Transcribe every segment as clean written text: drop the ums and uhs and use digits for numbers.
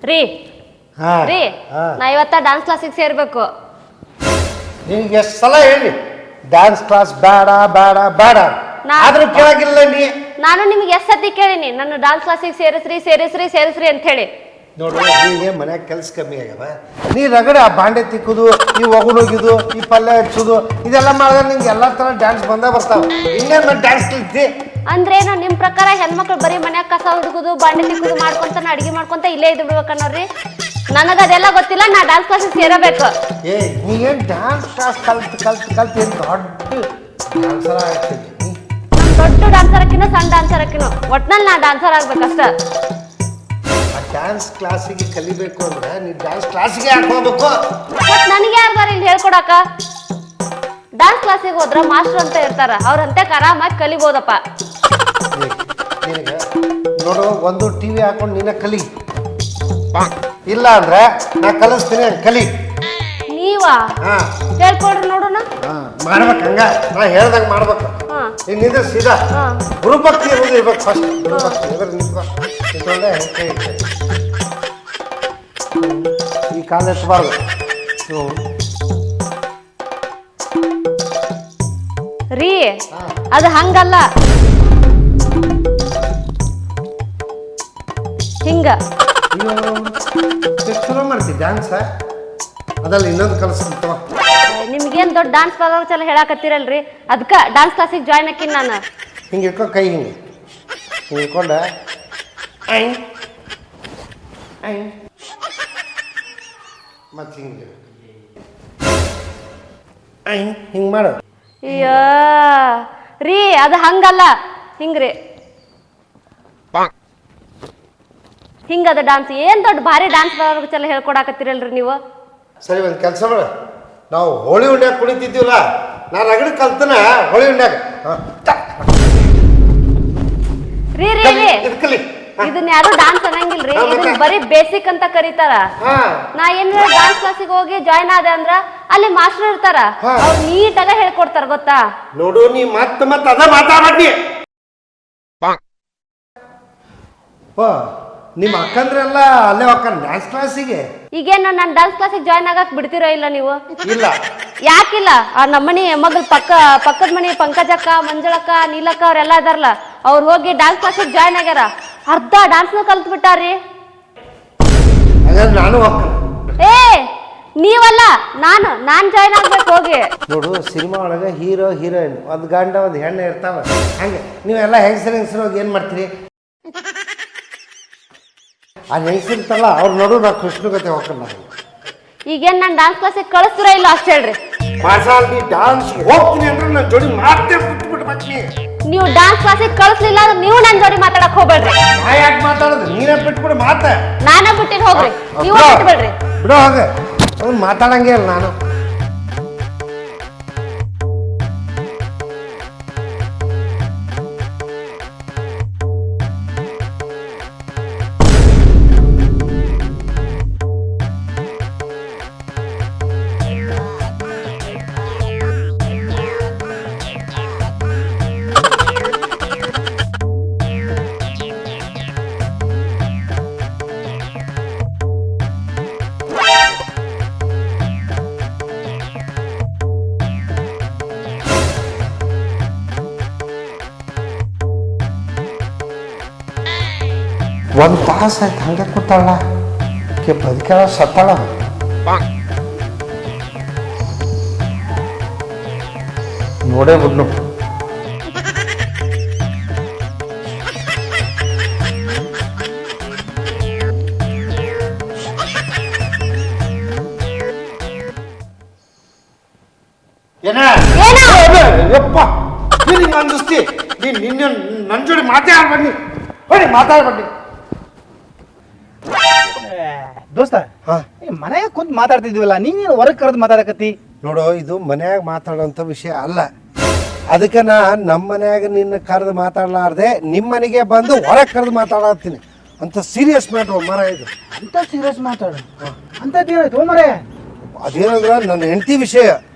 ರೀ ರೀ ನಾ ಇವತ್ತ ಡಾನ್ಸ್ ಕ್ಲಾಸಿಗೆ ಸೇರ್ಬೇಕು. ನಿನ್ಗೆ ಎಷ್ಟು ಸಲ ಹೇಳಿ ಡ್ಯಾನ್ಸ್ ಕ್ಲಾಸ್ ಬೇಡ ಬೇಡ ಬೇಡ ಆದ್ರೂ ಕೇಳಾಗಿಲ್ಲ ನೀ. ನಾನು ನಿಮ್ಗೆ ಎಷ್ಟು ಸತಿ ಕೇಳಿನಿ ನನ್ನ ಡಾನ್ಸ್ ಕ್ಲಾಸಿಗೆ ಸೇರಿಸ್ರಿ ಸೇರಿಸ್ರಿ ಸೇರಿಸ್ರಿ ಅಂತ ಹೇಳಿ. ನೋಡು ನಿನಗೆ ಮನ್ಯಾಗ ಕೆಲಸ ಕಮ್ಮಿ ಆಗ್ಯಾವ. ನೀ ರಗಡೆ ಆ ಬಾಂಡೆ ತಿಕ್ಕುದು, ಈ ಒಗಣೋಗಿದು, ಈ ಪಲ್ಯ ಹಚ್ಚೋದು ಇದೆಲ್ಲ ಮಾಡಿದ್ರೆ ನಿಂಗೆ ಎಲ್ಲ ಥರ ಡ್ಯಾನ್ಸ್ ಬಂದೇ ಬರ್ತಾವ. ಇನ್ನೇನು ಡ್ಯಾನ್ಸ್ ಕಲಿತಿ ಅಂದ್ರೆ ನಾನು ನಿಮ್ಮ ಪ್ರಕಾರ ಹೆಣ್ಮಕ್ಳು ಬರೀ ಮನ್ಯಾಗ ಕಸ ಹುಡುಗುದು ಬಾಂಡೆ ತಿಕ್ಕುದು ಮಾಡ್ಕೊಂತ ಅಡಿಗೆ ಮಾಡ್ಕೊಂತ ಇಲ್ಲೇ ಇದ್ದು ಬಿಡ್ಬೇಕನ್ನೋರಿ. ನನಗೆ ಅದೆಲ್ಲ ಗೊತ್ತಿಲ್ಲ, ನಾ ಡ್ಯಾನ್ಸ್ ಕ್ಲಾಸಿಗೆ ಸೇರಬೇಕು. ನೀವೇನು ಡ್ಯಾನ್ಸ್ ಕ್ಲಾಸ್ ಕಲ್ತು ಏನು ದೊಡ್ಡ ಡ್ಯಾನ್ಸರ್ ಆಗ್ತೀನಿ. ದೊಡ್ಡ ಡ್ಯಾನ್ಸರ್ ಹಾಕಿನೋ ಸಣ್ಣ ಡ್ಯಾನ್ಸರ್ ಹಾಕಿನೋ ಒಟ್ನಲ್ಲಿ ನಾ ಡ್ಯಾನ್ಸರ್ ಆಗ್ಬೇಕಷ್ಟ. ಆ ಡ್ಯಾನ್ಸ್ ಕ್ಲಾಸಿಗೆ ಕಲಿಬೇಕು ಅಂದ್ರೆ ನೀ ಡ್ಯಾನ್ಸ್ ಕ್ಲಾಸಿಗೆ ಹಾಕೋಬೇಕು. ನನಗೆ ಯಾರ್ದಾರ ಇಲ್ಲಿ ಹೇಳ್ಕೊಡಕ? ಡ್ಯಾನ್ಸ್ ಕ್ಲಾಸಿಗೆ ಹೋದ್ರ ಮಾಸ್ಟರ್ ಅಂತ ಇರ್ತಾರ, ಅವ್ರಂತೆ ಆರಾಮಾಗಿ ಕಲಿಬೋದಪ್ಪ. ನಿನಗೆ ನೋಡು ಒಂದು ಟಿವಿ ಹಾಕೊಂಡು ನೀನ ಕಲಿ, ಇಲ್ಲ ಅಂದ್ರೆ ನಾ ಕಲಿಸ್ತೀನಿ ಕಲಿ. ನೀವಾ ಹೇಳ್ಕೊಡ್ರಿ ನೋಡೋಣ. ಮಾಡ್ಬೇಕು ಹಂಗ ನಾ ಹೇಳ್ದಂಗೆ ಮಾಡ್ಬೇಕು. ನಿಂದ ಸೀದಾ ಗುರುಭಕ್ತಿ ಇರೋದು ಇರ್ಬೇಕು. ಫಸ್ಟ್ ಗುರುಭಕ್ತಿ ಇದ್ರ ನಿಂತ್ಕೊಂಡೆ ಈ ಕಾಲ ಎತ್ತಬಾರ್ದು. ರೀ ಅದು ಹಂಗಲ್ಲ, ಹಿಂಗ ಚಲೋ ಮಾಡ್ತಿ ಡ್ಯಾನ್ಸ. ಅದಲ್ಲ ಇನ್ನೊಂದು ಕಲಿಸ್ತಿತ್ತವ. ನಿಮ್ಗೇನು ದೊಡ್ಡ ಡ್ಯಾನ್ಸ್ ಪ್ರದರ್ಶನ ಹೇಳಕತ್ತೀರಲ್ರಿ, ಅದಕ್ಕೆ ಡ್ಯಾನ್ಸ್ ಕ್ಲಾಸಿಗೆ ಜಾಯ್ನ್ ಹಾಕಿನಿ ನಾನು. ಹಿಂಗೆ ಇಟ್ಕೊ ಕೈ ಹಿಂಗೆ ಹಿಂಗೆ ಇಟ್ಕೊಂಡ ಮತ್ತೆ ಹಿಂಗೆ ಹಿಂಗೆ ಮಾಡು. ಅಯ್ಯೋ ರೀ ಅದು ಹಂಗಲ್ಲ, ಹಿಂಗ್ರಿ ಹಿಂಗದ ಡ್ಯಾನ್ಸ್. ಏನ್ ದೊಡ್ಡ ಭಾರಿ ಡ್ಯಾನ್ಸ್ ಪ್ರದರ್ಶನ ಹೇಳ್ಕೊಡಕತ್ತೀರಲ್ರಿ ನೀವು. ಸರಿ ಒಂದು ಕೆಲಸ ಮಾಡು, ನಾವು ಹೋಳಿ ಉಂಡ್ಯಾಗ ಕುಣಿತಿದ್ದೀವಲ್ಲ, ನಾನು ರಗಡೆ ಕಲ್ತನ ಹೋಳಿ ಉಂಡ್ಯಾಗ ರೀ ರೀ ರೀ ಇದನ್ನ ಯಾರು ಡ್ಯಾನ್ಸ್ ಅನ್ನಂಗಿಲ್ರಿ, ಇದನ್ನ ಬರೀ ಬೇಸಿಕ್ ಅಂತ ಕರೀತಾರ. ನಾ ಏನ್ ಡ್ಯಾನ್ಸ್ ಕ್ಲಾಸಿಗೆ ಹೋಗಿ ಜಾಯ್ನ್ ಆದೆ ಅಂದ್ರ ಅಲ್ಲಿ ಮಾಸ್ಟರ್ ಇರ್ತಾರ, ಅವ್ರು ನೀಟಾಗ ಹೇಳ್ಕೊಡ್ತಾರ ಗೊತ್ತಾ. ನೋಡು ನೀ ಮತ್ತೆ ಅದ ಮಾತಾಡಿ. ನಿಮ್ಮ ಅಕ್ಕಂದ್ರೆಲ್ಲ ಅಲ್ಲೇ ಹೋಗ್ತಾರ ಡ್ಯಾನ್ಸ್ ಕ್ಲಾಸಿಗೆ. ಈಗೇನು ನಾನು ಡ್ಯಾನ್ಸ್ ಕ್ಲಾಸಿಗೆ ಜಾಯ್ನ್ ಆಗಕ್ ಬಿಡ್ತಿರೋ ಇಲ್ಲ ನೀವು? ಇಲ್ಲ. ಯಾಕಿಲ್ಲ? ಆ ನಮ್ಮನಿ ಮಗಳು ಪಕ್ಕದ ಮನಿ ಪಂಕಜಕ್ಕ, ಮಂಜಳಕ್ಕ, ನೀಲಕ್ಕ ಅವ್ರೆಲ್ಲ ಇದಾರಲ್ಲ, ಅವ್ರು ಹೋಗಿ ಡ್ಯಾನ್ಸ್ ಕ್ಲಾಸಿಗೆ ಜಾಯ್ನ್ ಆಗ್ಯಾರ, ಅರ್ಧ ಡ್ಯಾನ್ಸ್ನ ಕಲ್ತ್ ಬಿಟ್ಟಾರಿ. ನಾನು ಏ ನೀವಲ್ಲ, ನಾನ್ ಜಾಯ್ನ್ ಆಗ್ಬೇಕು ಹೋಗಿ. ನೋಡು ಸಿನಿಮಾ ಒಳಗೆ ಹೀರೋ ಹೀರೋಯಿನ್ ಒಂದು ಗಂಡ ಒಂದು ಹೆಣ್ಣು ಇರ್ತಾವ, ಹಂಗೆ ನೀವೆಲ್ಲ ಹೆಂಗಸರು ಹೋಗಿ ಏನ್ ಮಾಡ್ತೀರಿ? ಆ ಹೆಂಗಸಿರ್ತಾರಲ್ಲ ಅವ್ರು ನೋಡು ನಾ ಕೃಷ್ಣ ಕತೆ ಹೋಗ್ಕಲ್ಲ. ಈಗೇನ್ ನಾನು ಡ್ಯಾನ್ಸ್ ಕ್ಲಾಸಿಗೆ ಕಳಿಸ್ತೀರಾ ಇಲ್ಲ ಅಷ್ಟೇ ಹೇಳ್ರಿ. ನೀ ಡ್ಯಾನ್ಸ್ ಹೋಗ್ತೀನಿ ಅಂದ್ರೆ ನನ್ನ ಜೋಡಿ ಮಾತೇ ಬಿಟ್ಬಿಡ್ಬೇಕು. ನೀವು ಡ್ಯಾನ್ಸ್ ಕ್ಲಾಸಿಗೆ ಕಳಿಸ್ಲಿಲ್ಲ ಅಂದ್ರೆ ನೀವು ನನ್ನ ಜೋಡಿ ಮಾತಾಡಕ್ ಹೋಗ್ಬೇಡ್ರಿ. ನಾ ಯಾಕೆ ಮಾತಾಡೋದು? ನೀನೇ ಬಿಟ್ಬಿಡು ಮಾತ. ನಾನೇ ಬಿಟ್ಟಿನ ಹೋಗ್ರಿ, ನೀವು ಬಿಟ್ಬಿಡ್ರಿ. ಬಿಡೋ ಹೋಗ, ಅವ್ನು ಮಾತಾಡಂಗೇ ಇಲ್ಲ ನಾನು. ಒಂದು ತಾಸು ಆಯ್ತು ಹಂಗೆ ಕೂತಾಳ, ಬದುಕ ಸತ್ತಾಳ. ನೋಡೇ ಬಿಡ್ನು. ಯಪ್ಪ ನೀನು ಅಂದಿಸ್ತಿ, ನಿನ್ನ ನನ್ನ ಜೋಡಿ ಮಾತಾಡ್ಬನ್ನಿ, ಬನ್ನಿ ಮಾತಾಡ್ಬನ್ನಿ. ದೋಸ್ತ ಮನೆಯಾಗ ಕುಂತ ಮಾತಾಡ್ತಿದ್ವಲ್ಲ, ನೀನೇನು ಹೊರಗೆ ಕರೆದು ಮಾತಾಡಕತ್ತಿ? ನೋಡು ಇದು ಮನ್ಯಾಗ ಮಾತಾಡೋಂಥ ವಿಷಯ ಅಲ್ಲ, ಅದಕ್ಕೆ ನಮ್ಮ ಮನ್ಯಾಗ ನಿನ್ನ ಕರೆದು ಮಾತಾಡಲಾರ್ದೆ ನಿಮ್ಮ ಮನೆಗೆ ಬಂದು ಹೊರಗೆ ಕರೆದು ಮಾತಾಡತ್ತೀನಿ ಅಂತ ಸೀರಿಯಸ್ ಮ್ಯಾಟ್ರ್ ಮರ ಇದು. ಅಂತ ಸೀರಿಯಸ್ ಮಾತಾಡು ಅಂತದ್ದೇನಾಯ್ತು ಮರ? ಅದೇನಂದ್ರೆ ನನ್ನ ಹೆಂಡತಿ ವಿಷಯ.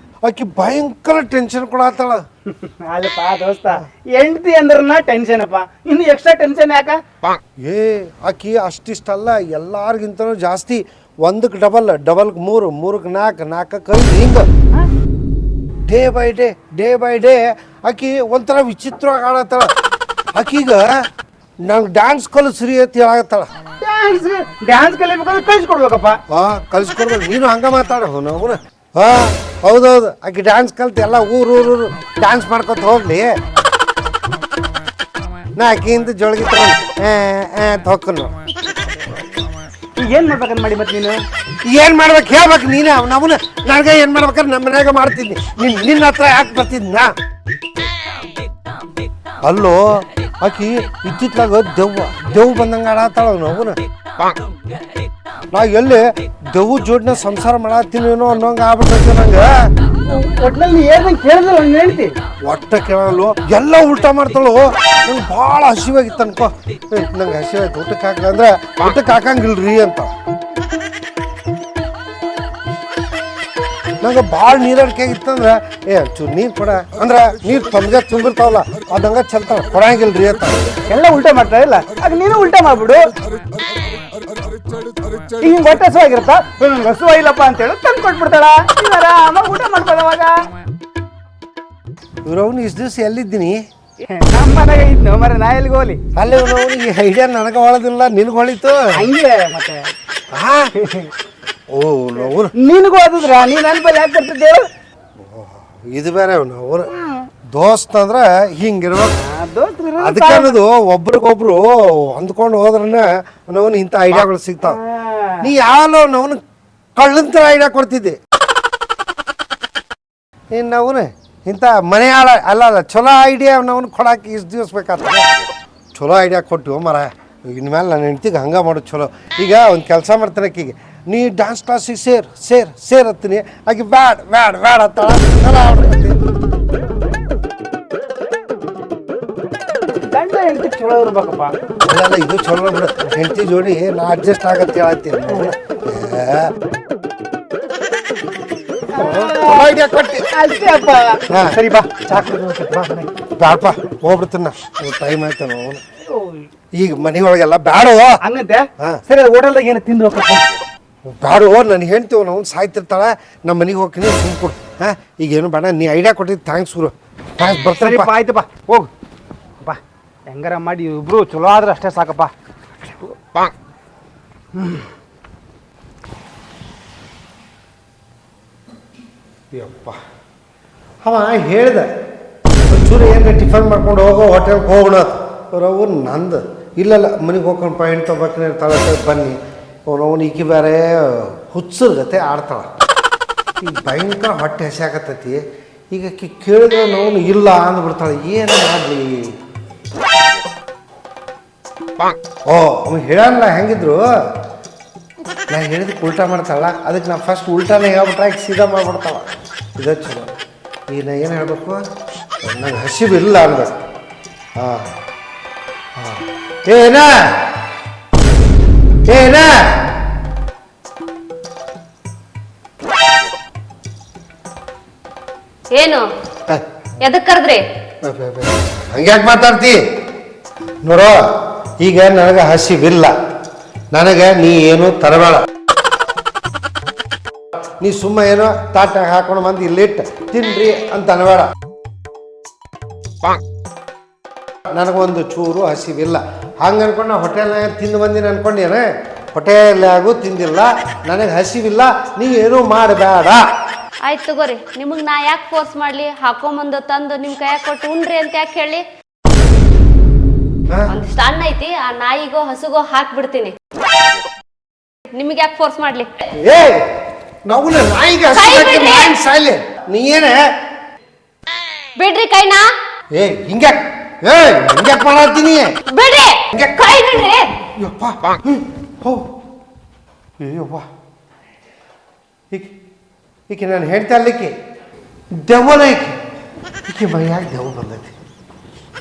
ಆಕಿ ಭಯಂಕರ ಟೆನ್ಷನ್ ಕೊಡತ್ತಾಳ. ಅಲ್ಲಪ್ಪ ದೋಸ್ತ, ಹೆಂಡತಿ ಅಂದ್ರನ ಟೆನ್ಷನ್ ಅಪ್ಪ, ಇನ್ನು ಎಕ್ಸ್ಟ್ರಾ ಟೆನ್ಷನ್ ಯಾಕ? ಏ ಆಕಿ ಅಷ್ಟಿಷ್ಟಲ್ಲ, ಎಲ್ಲಾರ್ಗಿಂತನೂ ಜಾಸ್ತಿ. 1ಕ್ಕೆ ಡಬಲ್ಗೆ 3, 3ಕ್ಕೆ 4, 4ಕ್ಕೆ 5 ಹಿಂಗೆ ಡೇ ಬೈ ಡೇ ಆಕಿ ಒಂಥರ ವಿಚಿತ್ರವಾಗಿ ಆಡತ್ತಾಳ. ಆಕೀಗ ನಂಗೆ ಡ್ಯಾನ್ಸ್ ಕಲಿಸ್ರಿ ಅಂತ ಹೇಳತ್ತಾಳ. ಡ್ಯಾನ್ಸ್ ಕಲಿಬೇಕಂದ್ರೆ ಕಳಿಸ್ಕೊಡ್ಬೇಕಪ್ಪ. ಕಲಿಸ್ಕೊಡ್ಬೇಕು, ನೀನು ಹಂಗೆ ಮಾತಾಡ ನಾವು. ಹೌದೌದು, ಆಕಿ ಡ್ಯಾನ್ಸ್ ಕಲ್ತು ಎಲ್ಲ ಊರು ಡ್ಯಾನ್ಸ್ ಮಾಡ್ಕೊತ ಹೋಗ್ಲಿ. ನಾ ಆಕಿಯಿಂದ ಜೋಳಿಗೆ ಹೊಕ್ಕನು. ಈಗ ಏನು ಮಾಡ್ಬೇಕಂತ ಮಾಡಿ ಮತ್ತೆ ನೀನು? ಏನು ಮಾಡ್ಬೇಕು ಹೇಳ್ಬೇಕು ನೀನು. ನಮ್ಮನ್ನ ನನಗೆ ಏನು ಮಾಡ್ಬೇಕಾದ್ರೆ ನಮ್ಮ ಮನ್ಯಾಗ ಮಾಡ್ತಿದ್ನಿ, ನಿನ್ನ ಹತ್ರ ಯಾಕೆ ಬರ್ತಿದ್ನ? ಅಲ್ಲೋ ಆಕಿ ಇತ್ತಿತ್ಲಾಗ ದೆವ್ವ ಬಂದಂಗೆ ಆಡತ್ತಾಳ. ನಾವು ನಾ ಎಲ್ಲಿ ದೆವ್ವ ಜೋಡಿನ ಸಂಸಾರ ಮಾಡತ್ತೀನೇನೋ ಅನ್ನೋಂಗೆ ಆಗ್ಬಿಟ್ಟೈತೆ ನಂಗೆ. ಒಟ್ಟಿನಲ್ಲಿ ಏನಂತ ಕೇಳಿದ್ರೆ ಹಂಗೆ ಹೇಳ್ತಿ. ಒಟ್ಟ ಕೇಳಲ್ವ, ಎಲ್ಲ ಉಲ್ಟಾ ಮಾಡ್ತಾಳು. ನಂಗೆ ಭಾಳ ಹಸಿವಾಗಿತ್ತು ಅನ್ಕೋ. ನಂಗೆ ಹಸಿವಾಯ್ತು, ಊಟಕ್ಕೆ ಹಾಕ ಅಂದ್ರೆ ಊಟಕ್ಕೆ ಹಾಕಂಗಿಲ್ರಿ ಅಂತ. ನಂಗೆ ಭಾಳ ನೀರಡಿಕೆ ಆಗಿತ್ತಂದ್ರೆ ಚೂರು ನೀರು ಕೊಡ ಅಂದ್ರೆ ನೀರು ತಮ್ಗೆ ತುಂಬಿರ್ತಾವಲ್ಲ ಅದಂಗೆ ಚೆಲ್ತಾವ, ಕೊಡಂಗಿಲ್ರಿ ಅಂತ. ಎಲ್ಲ ಉಲ್ಟಾ ಮಾಡ್ತಾ ಇಲ್ಲ, ಆಗ ನೀನು ಉಲ್ಟಾ ಮಾಡ್ಬಿಡು. ಈಗ ಹೊಟ್ಟೆ ಹಸುವಾಗಿರುತ್ತಾ, ನಂಗೆ ಹಸುವಾಗಿಲ್ಲಪ್ಪ ಅಂತ ಹೇಳಿ ತಂದು ಕೊಟ್ಬಿಡ್ತಾಳ. ಆರಾಮಾಗಿ ಊಟ ಮಾಡ್ಕೊಳ್ಳೋವಾಗ. ಇವ್ರವ್ನು ಇಷ್ಟು ದಿವಸ ಎಲ್ಲಿದ್ದೀನಿ? ನಮ್ಮ ಮನೆಗೆ ಇದ್ನು ಮರ, ನಾ ಎಲ್ಲಿಗೆ ಹೋಗ್ಲಿ? ಅಲ್ಲೇ ಇವ್ರವ್ನು ಈ ಐಡಿಯಾ ನನಗೆ ಹೊಳದಿಲ್ಲ, ನಿನಗೆ ಹೊಳಿತು. ಹಂಗೆ ಮತ್ತೆ ಓ ಅವ್ರು ನಿನಗೂ ಓದಿದ್ರ ನೀನು ನನ್ನ ಬಳಿ ಯಾಕೆ ಬರ್ತಿದ್ದೆ? ಇದು ಬೇರೆ ಅವ್ರು ದೋಸ್ತ್ ಅಂದ್ರೆ ಹಿಂಗಿರ್ಬೇಕು. ದೋಸ್ತರು ಅದಕ್ಕೆ ಅನ್ನೋದು ಒಬ್ರಿಗೊಬ್ರು ಹೊಂದ್ಕೊಂಡು ಹೋದ್ರನ್ನ ನಾವನು ಇಂಥ ಐಡಿಯಾಗಳು ಸಿಗ್ತಾವ. ನೀ ಯಾವಲ್ಲೋ ನಾವನು ಕಳ್ಳಂತರ ಐಡಿಯಾ ಕೊಡ್ತಿದ್ದೆ. ಇನ್ನು ನಾವನು ಇಂಥ ಮನೆ ಅಲ್ಲ ಚಲೋ ಐಡಿಯಾ ನಾವನು ಕೊಡಾಕಿ ಇಷ್ಟು ದಿವಸ ಬೇಕಾಗ್ತದೆ. ಚಲೋ ಐಡಿಯಾ ಕೊಟ್ಟು ಮರ ಇನ್ಮೇಲೆ ನನ್ನ ಹೆಂಡ್ತಿಗೆ ಹಂಗೆ ಮಾಡೋದು ಚಲೋ. ಈಗ ಒಂದು ಕೆಲಸ ಮಾಡ್ತಾನೆ ಆಕಿಗೆ, ನೀ ಡ್ಯಾನ್ಸ್ ಕ್ಲಾಸಿಗೆ ಸೇರ್ ಹತ್ತೀನಿ. ಆಕೆ ಬ್ಯಾಡ್ ಹತ್ತಾಳ. ಗಂಡ ಹೆಂಡತಿ ಚಲೋ ಇರ್ಬೇಕಪ್ಪ. ಅಲ್ಲ ಇದು ಚಲೋ ಬಿಡು, ಹೆಂಡತಿ ಜೋಡಿ ನಾ ಅಡ್ಜಸ್ಟ್ ಆಗತ್ತೆ ಹೇಳತ್ತೀನಿ. ಐಡಿಯಾ ಕೊಟ್ಟಿ ಅಷ್ಟೇ ಅಪ್ಪ. ಸರಿ ಬಾ, ಬ್ಯಾಡಪ್ಪ ಹೋಗ್ಬಿಡ್ತೀನ, ಟೈಮ್ ಆಯ್ತು. ನಾವು ಈಗ ಮನೆ ಒಳಗೆಲ್ಲ ಬ್ಯಾಡೋ ಹಂಗಂತೆ. ಸರಿ, ಹೋಟೆಲ್ದಾಗ ಏನು ತಿಂದು ಹೋಗ್ಬೇಕು? ಬ್ಯಾಡೋ, ನಾನು ಹೇಳ್ತೀವಿ ನಾವು ಸಾಯ್ತಿರ್ತಾಳೆ. ನಮ್ಮ ಮನೆಗೆ ಹೋಗ್ತೀನಿ, ಸುಮ್ ಕೊಡು. ಈಗೇನು ಬೇಡ, ನೀ ಐಡಿಯಾ ಕೊಟ್ಟಿದ್ದು ಥ್ಯಾಂಕ್ಸ್ ಗುರು. ಥ್ಯಾಂಕ್ಸ್, ಬರ್ತೀನಿ. ಆಯ್ತಪ್ಪ, ಹೋಗು ಬಾ. ಹೆಂಗಾರ ಮಾಡಿ ಇಬ್ರು ಚಲೋ ಆದ್ರೆ ಅಷ್ಟೇ ಸಾಕಪ್ಪ. ಯಪ್ಪ ಅವ ಹೇಳ್ದೆ ಒಂಚೂರು ಏನು ಟಿಫನ್ ಮಾಡ್ಕೊಂಡು ಹೋಗೋ ಹೋಟೆಲ್ಗೆ ಹೋಗೋಣ. ಅವ್ರವ್ರು ನಂದು ಇಲ್ಲಲ್ಲ, ಮನೆಗೆ ಹೋಗ್ಕೊಂಡು ಹೆಣ್ಣು ತೊಗೊಬೇಕಂದ್ರೆ ಇರ್ತಾಳೆ, ಬನ್ನಿ. ಅವನು ಈಕಿ ಬೇರೆ ಹುಚ್ಚರ್ಗತೆ ಆಡ್ತಾಳೆ. ಈಗ ಭಯಂಕರ ಹೊಟ್ಟೆ ಹಸಿ ಆಗತ್ತೈತಿ. ಈಗ ಕೇಳಿದ್ರೆ ನಾವು ಇಲ್ಲ ಅಂದ್ಬಿಡ್ತಾಳೆ. ಏನು ಮಾಡಲಿ? ಓ ಅವ್ನು ಹೇಳಲ್ಲ, ಹೆಂಗಿದ್ರು ನಾ ಹೇಳಿದಕ್ಕೆ ಉಲ್ಟಾ ಮಾಡ್ತಾಳ. ಅದಕ್ಕೆ ನಾ ಫಸ್ಟ್ ಉಲ್ಟಾನೇ ಹೇಳ್ಬಿಟ್ರೆ ಈಗ ಸೀದಾ ಮಾಡ್ಬಿಡ್ತಾಳ. ಇದೇ ಚಲೋ. ಈಗ ನಾ ಏನು ಹೇಳ್ಬೇಕು, ನಂಗೆ ಹಸಿವಿಲ್ಲ ಅನ್ಬೇಕು. ಏನ ಏನು ಎದಕ್ ಕರೆದ್ರಿ? ಹಂಗ್ಯಾಕೆ ಮಾತಾಡ್ತಿ? ನೋಡೋ, ಈಗ ನನಗೆ ಹಸಿವಿಲ್ಲ, ನನಗೆ ನೀ ಏನು ತರಬೇಡ. ನೀ ಸುಮ್ಮ ಏನೋ ತಾಟಾಗ ಹಾಕೊಂಡು ಬಂದು ಇಲ್ಲಿಟ್ಟು ತಿನ್ರಿ ಅಂತ ಅನ್ಬೇಡ. ನನಗೊಂದು ಚೂರು ಹಸಿವಿಲ್ಲ. ಹಂಗೆ ಅನ್ಕೊಂಡು ನಾ ಹೋಟೆಲ್ನಾಗ ತಿಂದು ಬಂದಿನಿ ಅನ್ಕೊಂಡೇನೆ. ಹೋಟೆಲ್ನಾಗೂ ತಿಂದಿಲ್ಲ, ನನಗೆ ಹಸಿವಿಲ್ಲ, ನೀವೇನು ಮಾಡಬೇಡ. ಆಯ್ತು ತಗೋರಿ, ನಿಮಗ್ ನಾ ಯಾಕೆ ಫೋರ್ಸ್ ಮಾಡ್ಲಿ? ಹಾಕೊಂಬಂದು ತಂದು ನಿಮ್ ಕೈಯಾಗ ಕೊಟ್ಟು ಉಣ್ರಿ ಅಂತ ಯಾಕೆ ಹೇಳಿ? ಒಂದಿಷ್ಟು ಅನ್ನ ಐತಿ, ಆ ನಾಯಿಗೋ ಹಸುಗೋ ಹಾಕ್ಬಿಡ್ತೀನಿ. ನಿಮಗೆ ಯಾಕೆ ಫೋರ್ಸ್ ಮಾಡ್ಲಿ? ಏ ನಾವು ನಾಯಿಗೆ ಸಾಯ್ಲಿ ನೀ ಏನೇ ಬಿಡ್ರಿ ಕೈನಾ. ಹಿಂಗ್ಯಾಕ್ ಮಾಡತ್ತೀನಿ? ಬಿಡ್ರಿ ಕೈ ಬಿಡ್ರಿ. ಯಪ್ಪ ಅಯ್ಯವ್ವ, ಈಕೆ ನಾನು ಹೇಳ್ತಾ ಇರ್ಲಿಕ್ಕೆ ದೆವ್ವನ ಈಕೆ ಮೈಯಾಗ ದೆವ್ವ ಬಂದೈತಿ.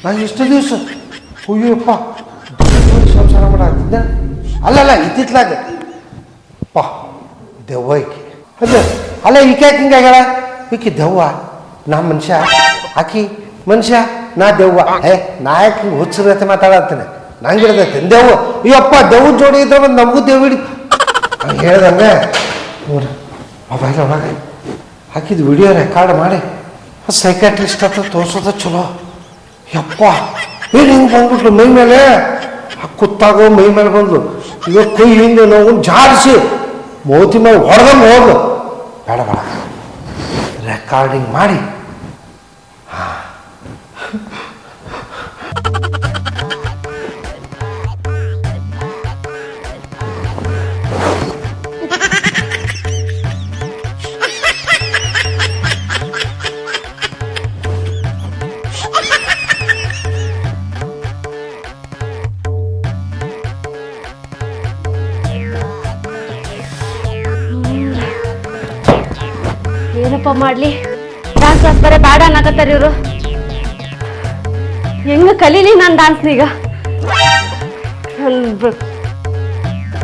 ನಾನು ಇಷ್ಟು ದಿವಸ ಅಯ್ಯಪ್ಪ ಸಂಸಾರ ಮಾಡಾಕ್ತಿದ್ದ. ಅಲ್ಲಲ್ಲ ಇತ್ತಿತ್ಲಾಗ ದೆವ್ವ ಈಕೆ. ಅಲ್ಲ ಈಕೆ ಯಾಕೆ ಹಿಂಗಾಗ್ಯಾಳ? ಈಕಿ ದೆವ್ವ ನಾ ಮನುಷ್ಯ ಆಕಿ ಮನುಷ್ಯ ನಾ ದೆವ್ವ ನಾ ಯಾಕೆ ಹಿಂಗೆ ಹುಚ್ಚರತೆ ಮಾತಾಡತ್ತೇನೆ ನಂಗೆ ಹಿಡ್ದೈತೆ ದೆವ್ವ ಅಯ್ಯಪ್ಪ ದೆವ್ವ ಜೋಡಿ ಇದ್ದ ಬಂದು ನಮಗೂ ದೆವ್ವ ಹಿಡಿ ಹೇಳ್ದಂಗೆ ನೋಡ್ರಿ ಮೊಬೈಲ್ ಒಳಗೆ ಹಾಕಿದ ವಿಡಿಯೋ ರೆಕಾರ್ಡ್ ಮಾಡಿ ಸೈಕಾಟ್ರಿಸ್ಟ್ ಹತ್ರ ತೋರ್ಸೋದ ಚಲೋ ಯಪ್ಪ ಏನು ಹಿಂಗೆ ಬಂದ್ಬಿಟ್ಲು ಮೈ ಮೇಲೆ ಕುತ್ತಾಗೋ ಮೈ ಮೇಲೆ ಬಂದು ಈಗ ಕೈ ಹಿಂದೆ ನೋವು ಜಾಡಿಸಿ ಮೋತಿ ಮೇಲೆ ಹೊಡೆದಂಗೆ ಹೋಗ್ಲು ಬೇಡ ಬೇಡ ರೆಕಾರ್ಡಿಂಗ್ ಮಾಡಿ ಏನಪ್ಪ ಮಾಡ್ಲಿ ಡಾನ್ಸ್ ಕ್ಲಾಸ್ ಬರೇ ಬೇಡ ಅನ್ನಕತ್ತಾರ ಇವರು ಹೆಂಗ ಕಲೀಲಿ ನಾನು ಡಾನ್ಸ್ನೀಗ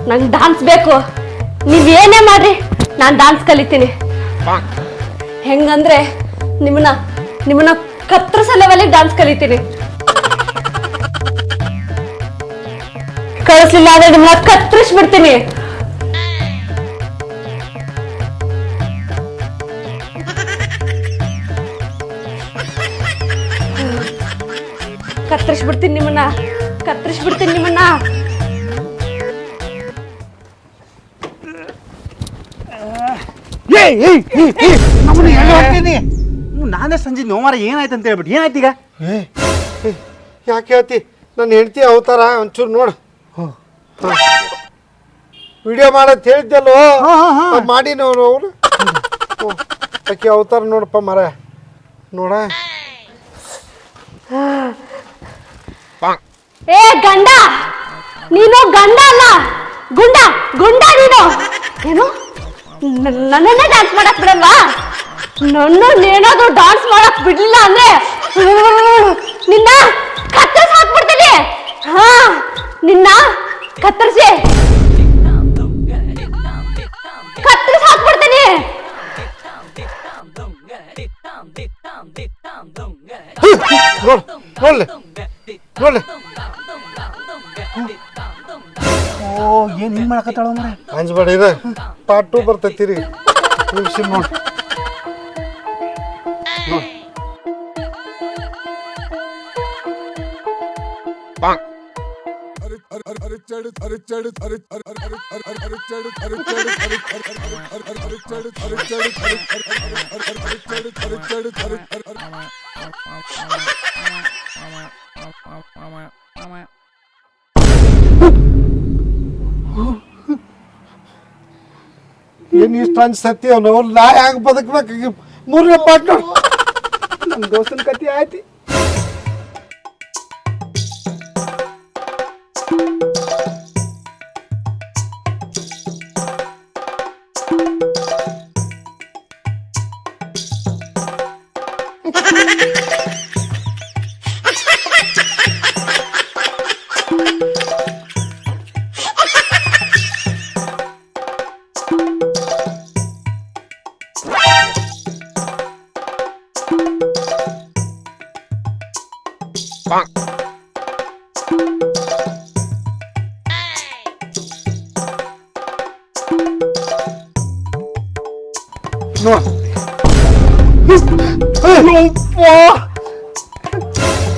ನಂಗೆ ಡಾನ್ಸ್ ಬೇಕು ನೀವೇನೇ ಮಾಡ್ರಿ ನಾನು ಡಾನ್ಸ್ ಕಲಿತೀನಿ ಹೆಂಗಂದ್ರೆ ನಿಮ್ಮನ್ನ ಕತ್ತರಿಸೋ ಲೆವೆಲಿಗೆ ಡಾನ್ಸ್ ಕಲಿತೀನಿ ಕಳಿಸ್ಲಿಲ್ಲ ಅಂದ್ರೆ ನಿಮ್ಮನ್ನ ಕತ್ತರಿಸ್ಬಿಡ್ತೀನಿ ಕತ್ತರಿಸ್ಬಿಡ್ತೀನಿ ನಿಮ್ಮನ್ನ ನಮ್ಮನ್ನ ಎಲ್ಲ ಹೋಗ್ತೀನಿ ನಾನೇ ಸಂಜೆ ನೋವಾರ ಏನಾಯ್ತು ಅಂತ ಹೇಳ್ಬಿಟ್ಟು ಏನಾಯ್ತು ಈಗ ಯಾಕೆ ಹೇಳ್ತಿ ನನ್ನ ಹೆಂಡತಿ ಅವತಾರ ಒಂಚೂರು ನೋಡು ವಿಡಿಯೋ ಮಾಡತ್ ಹೇಳಿದ್ದಲ್ಲೋ ಮಾಡಿ ನಾವು ಅವನು ಆಕೆ ಅವತಾರ ನೋಡಪ್ಪ ಮರ ನೋಡ ಏ ಗಂಡ ನೀನು ಗಂಡ ಅಲ್ಲ ಗುಂಡ ನೀನು ಏನು ನನ್ನನ್ನೇ ಡ್ಯಾನ್ಸ್ ಮಾಡಕ್ ಬಿಡಲ್ವಾ ಏನಾದ್ರು ಡ್ಯಾನ್ಸ್ ಮಾಡಕ್ ಬಿಡ್ಲಿಲ್ಲ ಅಂದ್ರೆ ನಿನ್ನ ಕತ್ತರಿಸಿ ಹಾಕ್ಬಿಡ್ತೀನಿ ನಿನ್ನ ಕತ್ತರಿಸಿ ಹಾಕ್ಬಿಡ್ತೀನಿ ನೋಡ್ಲಿ ಓ ಏನ್ ಹಿಂಗ್ ಮಾಡಕತ್ತಾಳ ಮರ ಅಂಜಬೇಡ ಇದೆ ಪಾರ್ಟ್ 2 ಬರ್ತೈತಿ ರೀ ನಿಮಿಷ ನೋಡಿ ಏನ್ ಇಷ್ಟ ಅನ್ಸತ್ತಿ ಅವನು ನಾ ಹೆಂಗ್ ಬದುಕ್ಬೇಕು ಮೂರನೇ ಪಾರ್ಟ್ ನೋಡಿ ನಮ್ ದೋಸ್ತನ ಕತಿ ಆಯ್ತಿ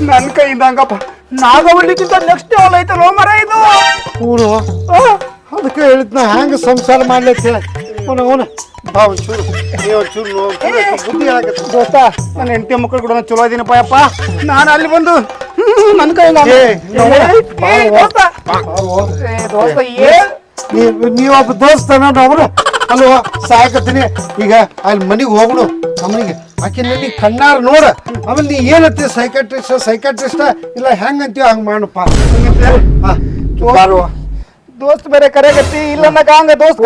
ನನ್ ಕೈಯಿಂದ ಹಂಗಪ್ಪ ನಾಗವಲ್ಲಿಕ್ಕಿಂತ ನೆಕ್ಸ್ಟ್ ಲೆವೆಲ್ ಐತಲ್ಲ ಮರ ಇದು ಊರು ಅದಕ್ಕೆ ಹೇಳಿದ್ನ ಹ್ಯಾಂಗ ಸಂಸಾರ ಮಾಡ್ಲಿ ಅಂತ ಹೇಳಿ ಅವನ ಬಾ ಒಂಚೂರು ಒಂಚೂರು ಬುದ್ಧಿ ಹೇಳಕತ್ತ ದೋಸ್ತ ನನ್ನ ಹೆಂಡತಿ ಮಕ್ಕಳು ಕೂಡ ಚಲೋ ಇದೀನಪ್ಪ ಯಪ್ಪ ನಾನು ಅಲ್ಲಿ ಬಂದು ನನ್ನ ಕೈಯಿಂದ ನೀವೊಬ್ಬ ದೋಸ್ತ ಅವ್ರು ಅಲ್ವ ಸಾಯಕತ್ತೀನಿ ಈಗ ಅಲ್ಲಿ ಮನೆಗೆ ಹೋಗೋಣ ಅಮ್ಮನಿಗೆ ಆಕೆ ನನಗೆ ಕಣ್ಣಾರ ನೋಡ ಆಮೇಲೆ ನೀ ಏನಂತೀಯ ಸೈಕಾಟ್ರಿಸ್ಟ್ ಇಲ್ಲ ಹೆಂಗಂತೀವ ಹಂಗ ಮಾಡಪ್ಪ ದೋಸ್ತ್ ಬೇರೆ ಕರೆಗತ್ತಿ ಇಲ್ಲ ಹಂಗ ದೋಸ್ತ್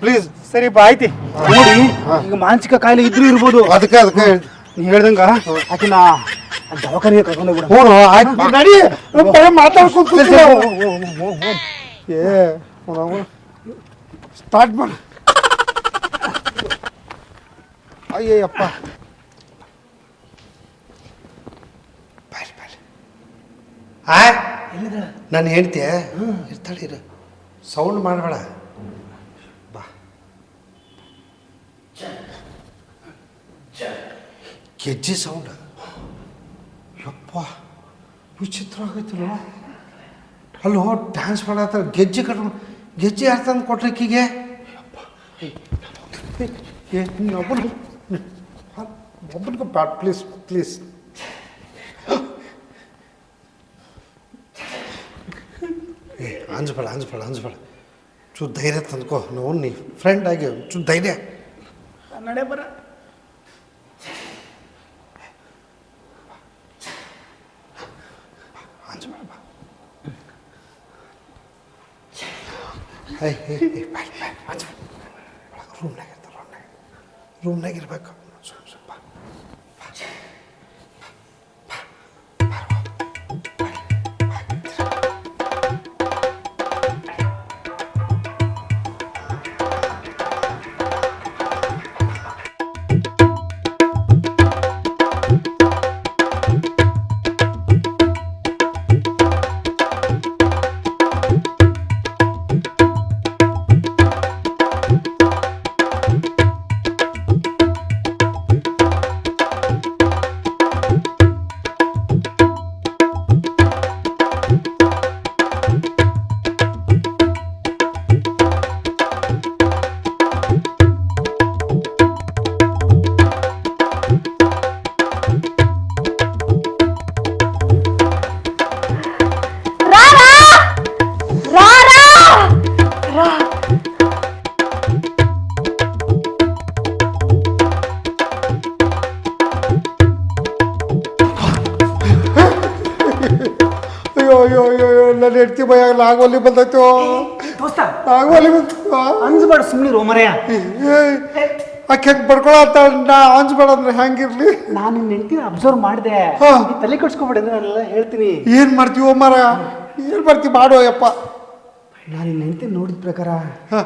ಪ್ಲೀಸ್ ಸರಿ ಬಾ ಆಯ್ತಿ ನೋಡಿ ಈಗ ಮಾನಸಿಕ ಕಾಯಿಲೆ ಇದ್ರು ಇರ್ಬೋದು ಅದಕ್ಕೆ ನೀ ಹೇಳ್ದಂಗ ಆಕಿನ ದವಾಖಾನೆಗೆ ಕರ್ಕೊಂಡು ಹೋಗ್ಬಿಡ ಹ್ಞೂ ಆಯ್ತು ನಡಿ ಮಾತಾಡ್ಕೊಂಡು ಸ್ಟಾರ್ಟ್ ಮಾಡ ಅಯ್ಯಯ್ಯಪ್ಪ ಬಾಯ್ ಬಾಯ್ ನಾನು ಹೇಳ್ತೀಯ ಇರ್ತಾಳಿರು ಸೌಂಡ್ ಮಾಡಬೇಡ ಬಾ ಗೆಜ್ಜೆ ಸೌಂಡ್ ಯಪ್ಪ ವಿಚಿತ್ರ ಆಗೈತಿಲ್ವ ಅಲ್ಲೋ ಡ್ಯಾನ್ಸ್ ಮಾಡತ್ತ ಗೆಜ್ಜೆ ಗೆಜ್ಜೆ ಯಾರು ತಂದು ಕೊಟ್ರೆ ಈಕಿಗೆ ಒಬ್ಬನಿಗೆ ಬ್ಯಾಡ್ ಪ್ಲೀಸ್ ಪ್ಲೀಸ್ ಅಂಜಬೇಡ ಚೂರು ಧೈರ್ಯ ತಂದ್ಕೋ ನಾವು ನೀ ಫ್ರೆಂಡ್ ಆಗಿ ಚೂರು ಧೈರ್ಯ ನಡೆ ಬರ ಅಂಜಬೇಡ ಬಾ ರೂಮ್ನಾಗ ಇರ್ಬೇಕು ಸ್ವಲ್ಪ ಅಯ್ಯೋ ನನ್ನ ಹೆಡ್ತಿ ಭಯ ನಾಗೋಲಿ ಬಂದೈತೋ ದೋಸ್ತ ನಾಗೋಲಿ ಬಂತು ಅಂಜಬೇಡ ಸುಮ್ಮನೆ ಮರೆಯ ಆಕೆ ಹೆಂಗೆ ಬಡ್ಕೊಳತ್ತ ನಾ ಅಂಜಬೇಡ ಅಂದ್ರೆ ಹೆಂಗಿರ್ಲಿ ನಾನು ನಿನ್ನ ಹೆಂಡ್ತಿನ ಅಬ್ಸರ್ವ್ ಮಾಡಿದೆ ತಲೆ ಕಟ್ಸ್ಕೊಬೇಡ ನಾನೆಲ್ಲ ಹೇಳ್ತೀನಿ ಏನು ಮಾಡ್ತೀವೋ ಮರ ಏನು ಮಾಡ್ತೀವಿ ಮಾಡೋ ಯಪ್ಪ ನಾನು ನಿನ್ನ ಹೆಂಡ್ತಿ ನೋಡಿದ ಪ್ರಕಾರ ಹಾಂ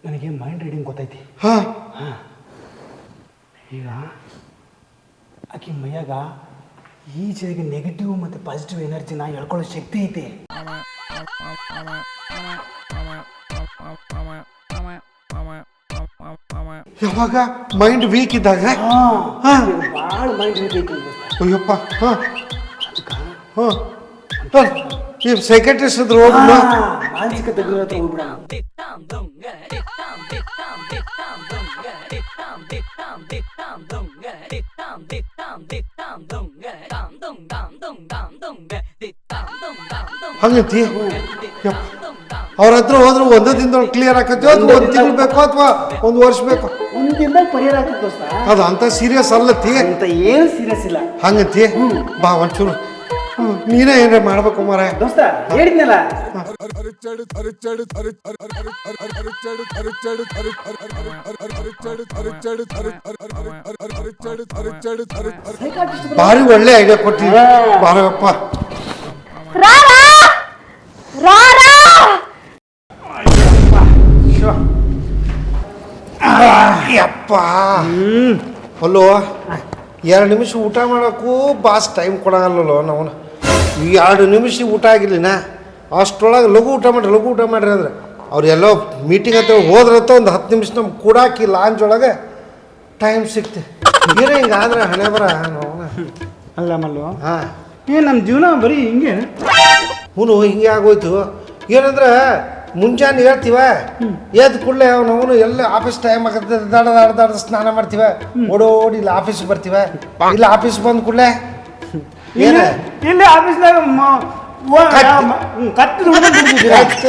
ನನಗೆ ಮೈಂಡ್ ರೀಡಿಂಗ್ ಗೊತ್ತೈತಿ ಹಾಂ ಈಗ ಆಕೆ ಮೈಯಾಗ ಈಜಿಯಾಗಿ ನೆಗೆಟಿವ್ ಮತ್ತು ಪಾಸಿಟಿವ್ ಎನರ್ಜಿನ ಹೇಳ್ಕೊಳ್ಳೋ ಶಕ್ತಿ ಐತಿ ಯಾವಾಗ ಮೈಂಡ್ ವೀಕ್ ಇದ್ದಾಗ ಭಾಳ ಮೈಂಡ್ ವೀಕ್ ಐತಿ ಅಯ್ಯಪ್ಪ ಹಾಂ ಹಾಂ ಈ ಸೈಕೆಟ್ರಿಸ್ಟ್ ಇದ್ರು ಹೋಗ್ಬಿಡ ಮಾನಸಿಕ ತಜ್ಞರ ಹತ್ರ ಹೋಗ್ಬಿಡ ಹಂಗಂತಿ ಅವ್ರ ಹತ್ರ ಹೋದ್ರೆ ಒಂದು ದಿನದೊಳಗೆ ಕ್ಲಿಯರ್ ಆಕತಿ ಅದು ಒಂದು ತಿಂಗಳು ಬೇಕು ಅಥವಾ ಒಂದು ವರ್ಷ ಬೇಕು ಒಂದು ದಿನದಾಗ ಪರಿಹಾರ ಆಗ್ತದೆ ದೋಸ್ತ ಅದು ಅಂತ ಸೀರಿಯಸ್ ಅಲ್ಲತಿ ಅಂತ ಏನು ಸೀರಿಯಸ್ ಇಲ್ಲ ಹಂಗಂತಿ ಬಾ ಒಂಚೂರು ನೀನೇ ಏನಾರ ಮಾಡ್ಬೇಕು ಮಾರ ದೋಸ್ತ ಹೇಳಿದ್ನಲ್ಲ ಭಾರಿ ಒಳ್ಳೆ ಐಡಿಯಾ ಕೊಟ್ಟಿ ಬಾರಪ್ಪ ಯಪ್ಪ ಅಲ್ಲೋ 2 ನಿಮಿಷ ಊಟ ಮಾಡೋಕ್ಕೂ ಬಾಸ್ ಟೈಮ್ ಕೊಡೋಲ್ಲೋ ನಾವು 2 ನಿಮಿಷ ಊಟ ಆಗಿರ್ಲಿನ ಅಷ್ಟರೊಳಗೆ ಲಘು ಊಟ ಮಾಡ್ರಿ ಅಂದ್ರೆ ಅವ್ರು ಎಲ್ಲೋ ಮೀಟಿಂಗ್ ಅಂತ ಹೋದ್ರತ್ತ ಒಂದು 10 ನಿಮಿಷ ನಮ್ಗೆ ಕೂಡಾಕಿ ಲಾಂಚ್ ಒಳಗೆ ಟೈಮ್ ಸಿಕ್ತೆ ಏನೋ ಹಿಂಗಾದ್ರೆ ಹಣೆ ಬರ ನಾವು ಅಲ್ಲ ಮಲ್ಲು ಹಾಂ ಏನು ನಮ್ಮ ಜೀವನ ಬರೀ ಹಿಂಗೆ ಹ್ಞೂ ಹಿಂಗೆ ಆಗೋಯ್ತು ಏನಂದ್ರೆ ಮುಂಜಾನೆ ಹೇಳ್ತೀವ ಎದ್ದು ಕೂಡಲೇ ನಾವು ಎಲ್ಲ ಆಫೀಸ್ ಟೈಮ್ ಆಗತ್ತೆ ದಡ ಸ್ನಾನ ಮಾಡ್ತೀವ ಓಡೋಡಿ ಇಲ್ಲಿ ಆಫೀಸ್ಗೆ ಬರ್ತೀವ ಇಲ್ಲ ಆಫೀಸ್ ಬಂದ ಕೂಡಲೇ ಏನ ಇಲ್ಲಿ ಆಫೀಸ್ನಾಗ ಕತ್ತು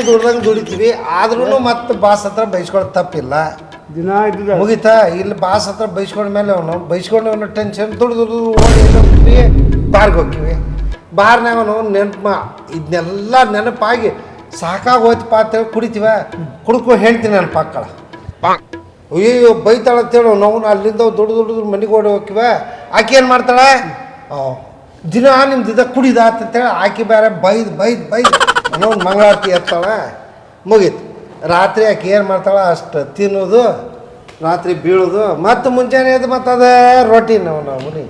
ದುಡ್ದಂಗೆ ದುಡಿತೀವಿ ಆದ್ರೂ ಮತ್ತೆ ಬಾಸ್ ಹತ್ರ ಬೈಸ್ಕೊಳ್ಳೋದು ತಪ್ಪಿಲ್ಲ ದಿನ ಮುಗಿತಾ ಇಲ್ಲಿ ಬಾಸ್ ಹತ್ರ ಬೈಸ್ಕೊಂಡ್ಮೇಲೆ ಅವನು ಬೈಸ್ಕೊಂಡು ಟೆನ್ಷನ್ ದುಡ್ದು ಹೋಗ್ತೀವಿ ಬಾರ್ಗೆ ಹೋಗ್ತೀವಿ ಬಾರ್ನಾಗ ನಾವು ಇದನ್ನೆಲ್ಲ ನೆನಪಾಗಿ ಸಾಕಾಗಿ ಹೋಯ್ತಪ್ಪ ಅಂತೇಳಿ ಕುಡಿತೀವ ಕುಡ್ಕೊ ಹೇಳ್ತೀನಿ ನನ್ನ ಪಕ್ಕಳ ಅಯ್ಯೋ ಬೈತಾಳ ಅಂತೇಳು ನಾವು ಅಲ್ಲಿಂದ ದುಡ್ದು ಮನೆಗೆ ಓಡಿ ಹೋಗ್ತೀವ ಆಕೆ ಏನು ಮಾಡ್ತಾಳೆ ದಿನ ನಿಮ್ದು ಕುಡಿದ ಅಂತೇಳಿ ಆಕೆ ಬೇರೆ ಬೈದ್ ಅನ್ನೋದು ಮಂಗಳಾರತಿ ಎತ್ತಾಳೆ ಮುಗೀತು ರಾತ್ರಿ ಆಕೆ ಏನು ಮಾಡ್ತಾಳೆ ಅಷ್ಟು ತಿನ್ನೋದು ರಾತ್ರಿ ಬೀಳೋದು ಮತ್ತೆ ಮುಂಜಾನೆ ಎದ್ದು ಮತ್ತೆ ಅದೇ ರೊಟೀನ್ ನಾವು ಮನೆ.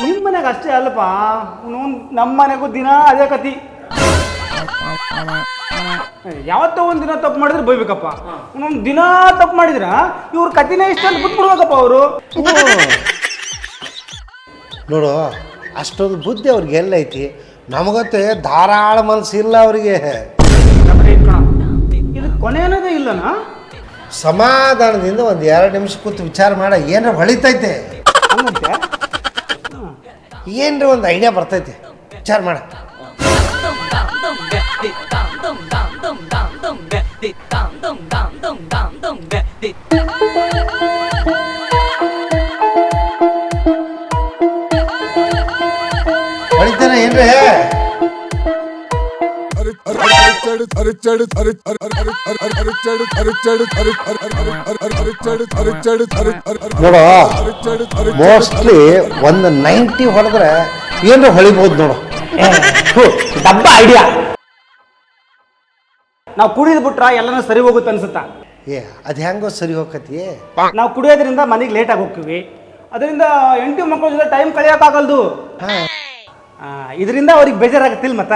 ನಿಮ್ಮ ಮನೆಗೆ ಅಷ್ಟೇ ಅಲ್ಲಪ್ಪ, ನಮ್ಮ ಮನೆಗೂ ದಿನ ಅದೇ ಕತಿ. ಯಾವತ್ತೋ ಒಂದು ದಿನ ತಪ್ಪು ಮಾಡಿದ್ರೆ ಬೈಬೇಕಪ್ಪ, ಒಂದೊಂದು ದಿನ ತಪ್ಪು ಮಾಡಿದ್ರ ಇವ್ರ ಕತಿನೇ ಇಷ್ಟ ಅಂತ ಬಿಟ್ಬಿಡ್ಬೇಕಪ್ಪ ಅವರು. ನೋಡು ಅಷ್ಟೊಂದು ಬುದ್ಧಿ ಅವ್ರಿಗೆ ಎಲ್ಲೈತಿ, ನಮಗತ್ತೆ ಧಾರಾಳ ಮನಸ್ಸು ಇಲ್ಲ ಅವರಿಗೆ. ಇದು ಕೊನೆ ಅನ್ನೋದೇ ಇಲ್ಲನಾ? ಸಮಾಧಾನದಿಂದ ಒಂದು 2 ನಿಮಿಷ ಕೂತು ವಿಚಾರ ಮಾಡ, ಏನಾರ ಹೊಳಿತೈತೆ, ಹಂಗಂತೆ ಏನ್ರ ಒಂದು ಐಡಿಯಾ ಬರ್ತೈತೆ, ವಿಚಾರ ಮಾಡ. ಹೊಳಿತಾನೆ ಏನ್ರಿ? ನೋಡು ಮೋಸ್ಟ್ಲಿ ಒಂದು 90 ಹೊಡೆದ್ರೆ ಏನ್ರ ಹೊಳಿಬಹುದು ನೋಡು. ಡಬ್ಬ ಐಡಿಯಾ. ನಾವು ಕುಡಿದ್ ಬಿಟ್ರ ಎಲ್ಲನೂ ಸರಿ ಹೋಗುತ್ತೆ ಅನ್ಸುತ್ತಾ? ಅದು ಹೆಂಗೋ ಸರಿ ಹೋಗತಿ. ನಾವು ಕುಡಿಯೋದ್ರಿಂದ ಮನೆಗೆ ಲೇಟ್ ಆಗಿ ಹೋಗ್ತೀವಿ, ಅದರಿಂದ ಹೆಂಡತಿ ಮಕ್ಕಳ ಜೊತೆ ಟೈಮ್ ಕಳಿಯೋಕ್ಕಾಗಲ್ದು. ಇದರಿಂದ ಅವ್ರಿಗೆ ಬೇಜಾರಾಗತ್ತಿಲ್ಲ. ಮತ್ತ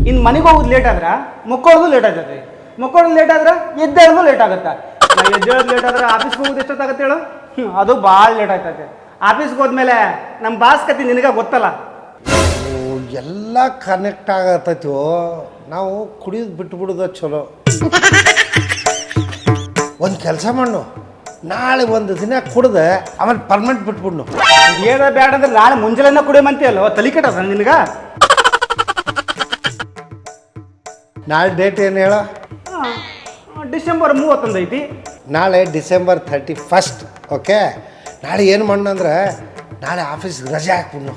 ಇನ್ನು ಮನೆಗೆ ಹೋಗೋದು ಲೇಟ್ ಆದ್ರೆ ಮಕ್ಕಳದು ಲೇಟ್ ಆಗ್ತದೆ, ಮಕ್ಕಳದು ಲೇಟ್ ಆದ್ರೆ ಎದ್ದೇಳೋದು ಲೇಟ್ ಆಗುತ್ತೆ. ಎದ್ದೇಳೋದು ಲೇಟ್ ಆದ್ರೆ ಆಫೀಸ್ಗೆ ಹೋಗೋದು ಎಷ್ಟೊತ್ತಾಗತ್ತೆ ಹೇಳು? ಅದು ಭಾಳ ಲೇಟ್ ಆಗ್ತೈತೆ. ಆಫೀಸ್ಗೆ ಹೋದ್ಮೇಲೆ ನಮ್ಮ ಬಾಸ್ ಕತಿ ನಿನಗೆ ಗೊತ್ತಲ್ಲ. ಎಲ್ಲ ಕನೆಕ್ಟ್ ಆಗತ್ತೈತೋ. ನಾವು ಕುಡಿಯೋದು ಬಿಟ್ಬಿಡೋದು ಚಲೋ. ಒಂದು ಕೆಲಸ ಮಾಡು, ನಾಳೆ ಒಂದು ದಿನ ಕುಡ್ದೆ ಆಮೇಲೆ ಪರ್ಮನೆಂಟ್ ಬಿಟ್ಬಿಡ್ನು. ಏನ ಬೇಡ ಅಂದ್ರೆ ನಾಳೆ ಮುಂಜಾನೆ ಕುಡಿಯಮಂತೀಯಲ್ಲೋ, ತಲೆ ಕೆಟ್ಟದ ನಿನಗ? ನಾಳೆ ಡೇಟ್ ಏನು ಹೇಳ? ಡಿಸೆಂಬರ್ 31 ಐತಿ. ನಾಳೆ ಡಿಸೆಂಬರ್ 31. ಓಕೆ, ನಾಳೆ ಏನು ಮಾಡೋಣ ಅಂದ್ರೆ ನಾಳೆ ಆಫೀಸ್ಗೆ ರಜೆ ಹಾಕ್ಬಿಡ್ನು.